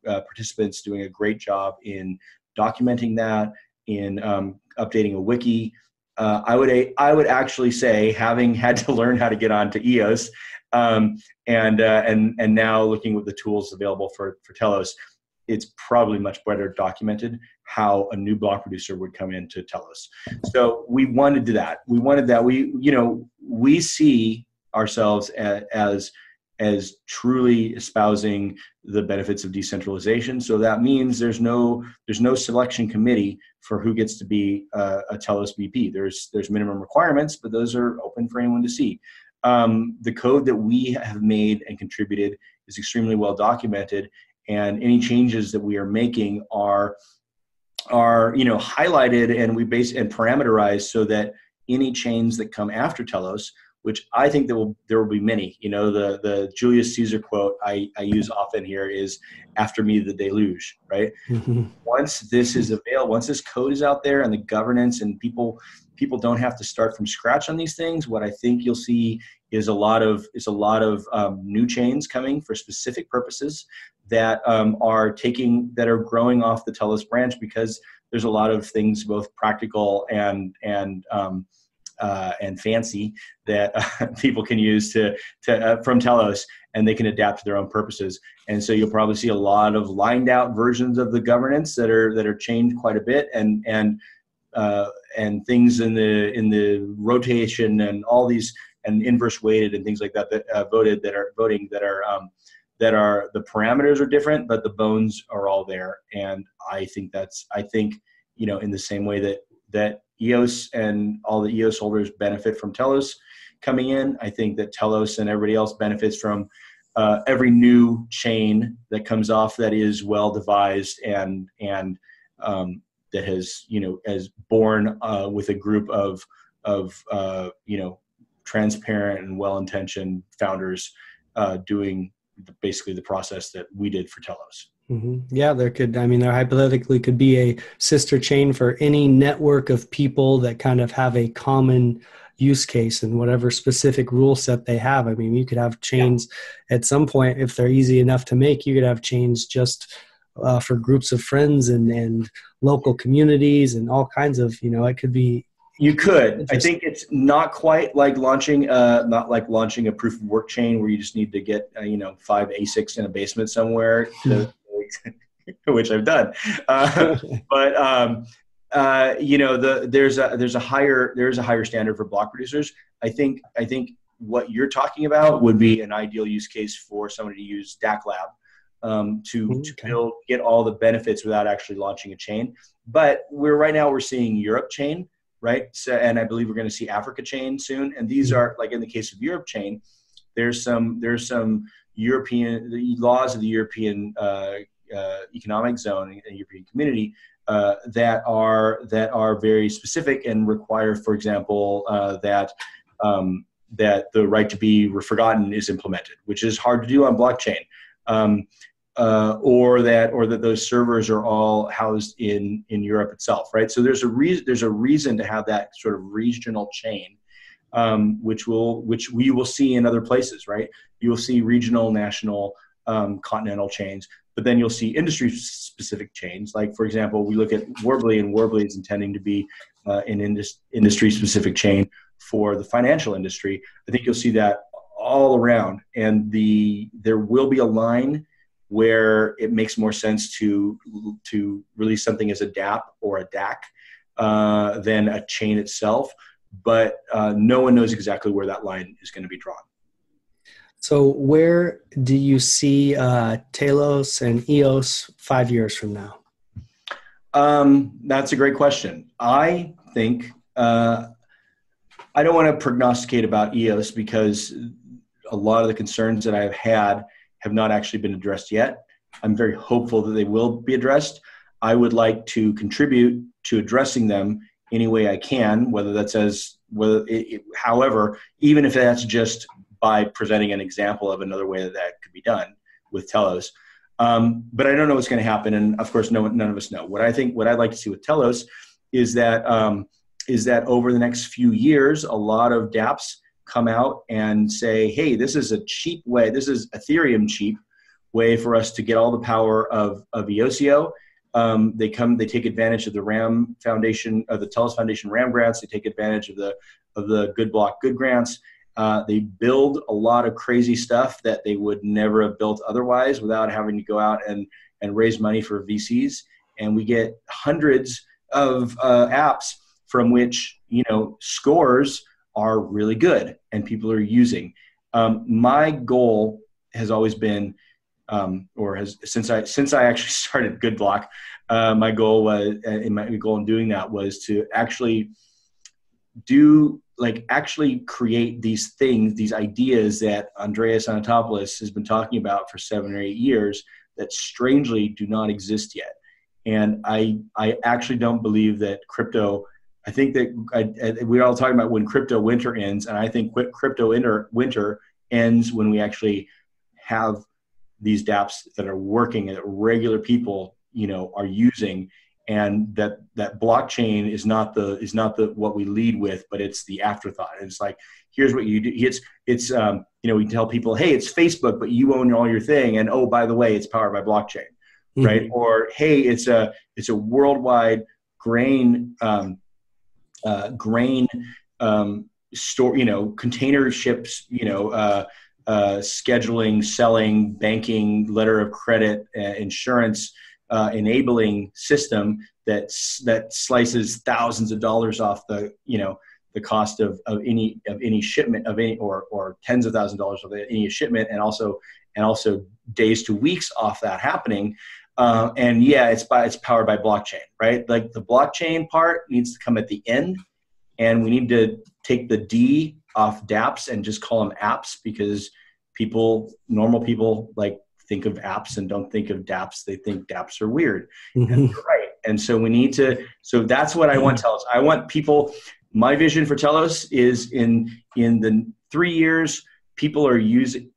participants doing a great job in documenting that, in updating a wiki. I would actually say, having had to learn how to get onto EOS, and now looking at the tools available for Telos, it's probably much better documented how a new block producer would come into Telos. So we wanted that. We see ourselves as truly espousing the benefits of decentralization. So that means there's no selection committee for who gets to be a Telos BP. There's minimum requirements, but those are open for anyone to see. The code that we have made and contributed is extremely well documented, and any changes that we are making are highlighted and and parameterized so that any chains that come after Telos, which I think there will be many. The Julius Caesar quote I use often here is "After me the deluge," right? Mm-hmm. Once this is available, once this code is out there and the governance and people don't have to start from scratch on these things, what I think you'll see is a lot of new chains coming for specific purposes that are growing off the Telos branch, because there's a lot of things both practical and fancy that people can use from Telos, and they can adapt to their own purposes. And so you'll probably see a lot of lined out versions of the governance that are changed quite a bit, and things in the rotation and all these, and inverse weighted and things like that that are the parameters are different, but the bones are all there. And I think in the same way that EOS and all the EOS holders benefit from Telos coming in, I think that Telos and everybody else benefits from every new chain that comes off that is well devised and that has born with a group of transparent and well-intentioned founders doing basically the process that we did for Telos. Mm-hmm. Yeah, there hypothetically could be a sister chain for any network of people that kind of have a common use case and whatever specific rule set they have. I mean, you could have chains at some point, if they're easy enough to make, you could have chains just for groups of friends and local communities and all kinds of, it could be You could. I think it's not quite like launching a proof of work chain where you just need to get 5 ASICs in a basement somewhere, which I've done. But there's a higher standard for block producers. I think what you're talking about would be an ideal use case for somebody to use DAC Lab to get all the benefits without actually launching a chain. But right now we're seeing Europe chain. Right. So, and I believe we're going to see Africa chain soon. And these are, like in the case of Europe chain, there's some the laws of the European economic zone and European community that are very specific and require, for example, that the right to be forgotten is implemented, which is hard to do on blockchain. Or that those servers are all housed in Europe itself, right? So there's a reason to have that sort of regional chain, which we will see in other places, right? You will see regional, national, continental chains, but then you'll see industry-specific chains. Like, for example, we look at Warbly, and Warbly is intending to be an industry-specific chain for the financial industry. I think you'll see that all around, and there will be a line where it makes more sense to release something as a DApp or a DAC than a chain itself. But no one knows exactly where that line is going to be drawn. So where do you see Telos and EOS 5 years from now? That's a great question. I think I don't want to prognosticate about EOS because a lot of the concerns that I've had have not actually been addressed yet. I'm very hopeful that they will be addressed. I would like to contribute to addressing them any way I can, however, even if that's just by presenting an example of another way that could be done with Telos. But I don't know what's going to happen, and of course, none of us know. What I'd like to see with Telos is that over the next few years, a lot of dApps come out and say, hey, this is a cheap way, this is Ethereum cheap way for us to get all the power of EOSIO. They take advantage of the RAM Foundation, of the Telos Foundation RAM grants. They take advantage of the Good Block Good grants. They build a lot of crazy stuff that they would never have built otherwise without having to go out and raise money for VCs. And we get hundreds of apps from which, scores are really good and people are using. My goal has always been, since I actually started Good Block, my goal in doing that was to actually create these things, these ideas that Andreas Anatopoulos has been talking about for 7 or 8 years that strangely do not exist yet. And I actually don't believe that crypto, I think that we're all talking about when crypto winter ends, and I think crypto winter ends when we actually have these dApps that are working and that regular people, are using, and that blockchain is not the what we lead with, but it's the afterthought. And it's like, here's what you do. We tell people, hey, it's Facebook, but you own all your thing, and oh, by the way, it's powered by blockchain, right? Or hey, it's a worldwide grain store, container ships, scheduling, selling, banking, letter of credit, insurance, enabling system that slices thousands of dollars off the cost of any shipment or tens of thousands of dollars of any shipment, and also days to weeks off that happening. And yeah, it's powered by blockchain, right? Like the blockchain part needs to come at the end, and we need to take the D off dApps and just call them apps, because normal people think of apps and don't think of dApps. They think dApps are weird. And right. And so so that's what I want Telos. I want people, my vision for Telos is in the 3 years, people are using,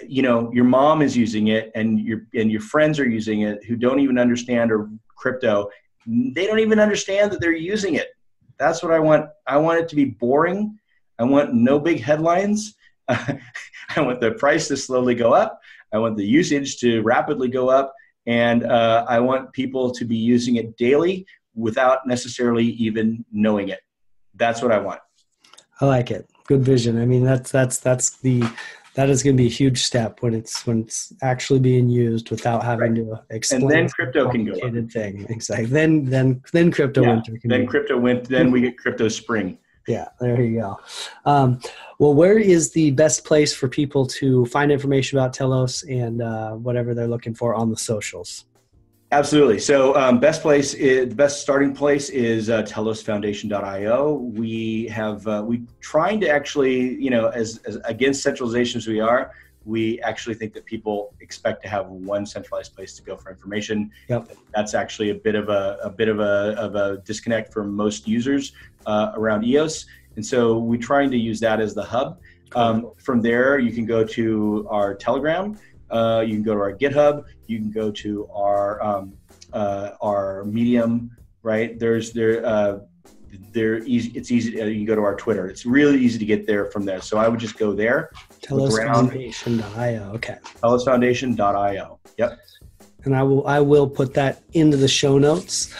your mom is using it and your friends are using it who don't even understand crypto. They don't even understand that they're using it. That's what I want. I want it to be boring. I want no big headlines. I want the price to slowly go up. I want the usage to rapidly go up. And I want people to be using it daily without necessarily even knowing it. That's what I want. I like it. Good vision. I mean, that is going to be a huge step when it's actually being used without having to explain. And then crypto can go up. Thing. Exactly. Then crypto winter can then crypto winter. Then we get crypto spring. Yeah, there you go. Well, where is the best place for people to find information about Telos and whatever they're looking for on the socials? Absolutely. So the best starting place is telosfoundation.io. We trying to actually, as against centralization as we are, we actually think that people expect to have one centralized place to go for information. Yep. That's actually a bit of a disconnect for most users around EOS. And so we're trying to use that as the hub. Cool. From there, you can go to our Telegram. You can go to our GitHub. You can go to our Medium. Right it's easy. You can go to our Twitter. It's really easy to get there from there. So I would just go there. Telosfoundation.io. Okay. Telosfoundation.io. Yep. And I will put that into the show notes.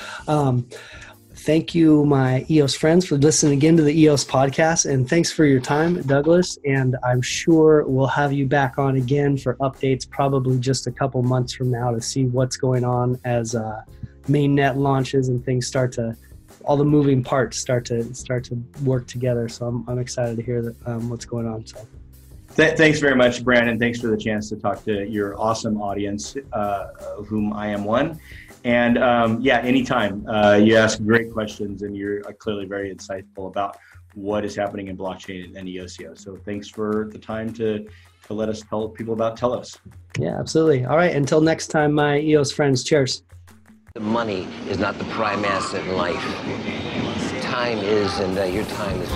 Thank you, my EOS friends, for listening again to the EOS podcast. And thanks for your time, Douglas. And I'm sure we'll have you back on again for updates, probably just a couple months from now, to see what's going on as mainnet launches and things all the moving parts start to work together. So I'm excited to hear what's going on. So thanks very much, Brandon. Thanks for the chance to talk to your awesome audience, of whom I am one. And anytime. You ask great questions, and you're clearly very insightful about what is happening in blockchain and EOS. So thanks for the time to let us tell people about Telos. Yeah, absolutely. All right. Until next time, my EOS friends. Cheers. The money is not the prime asset in life. Time is, and your time is.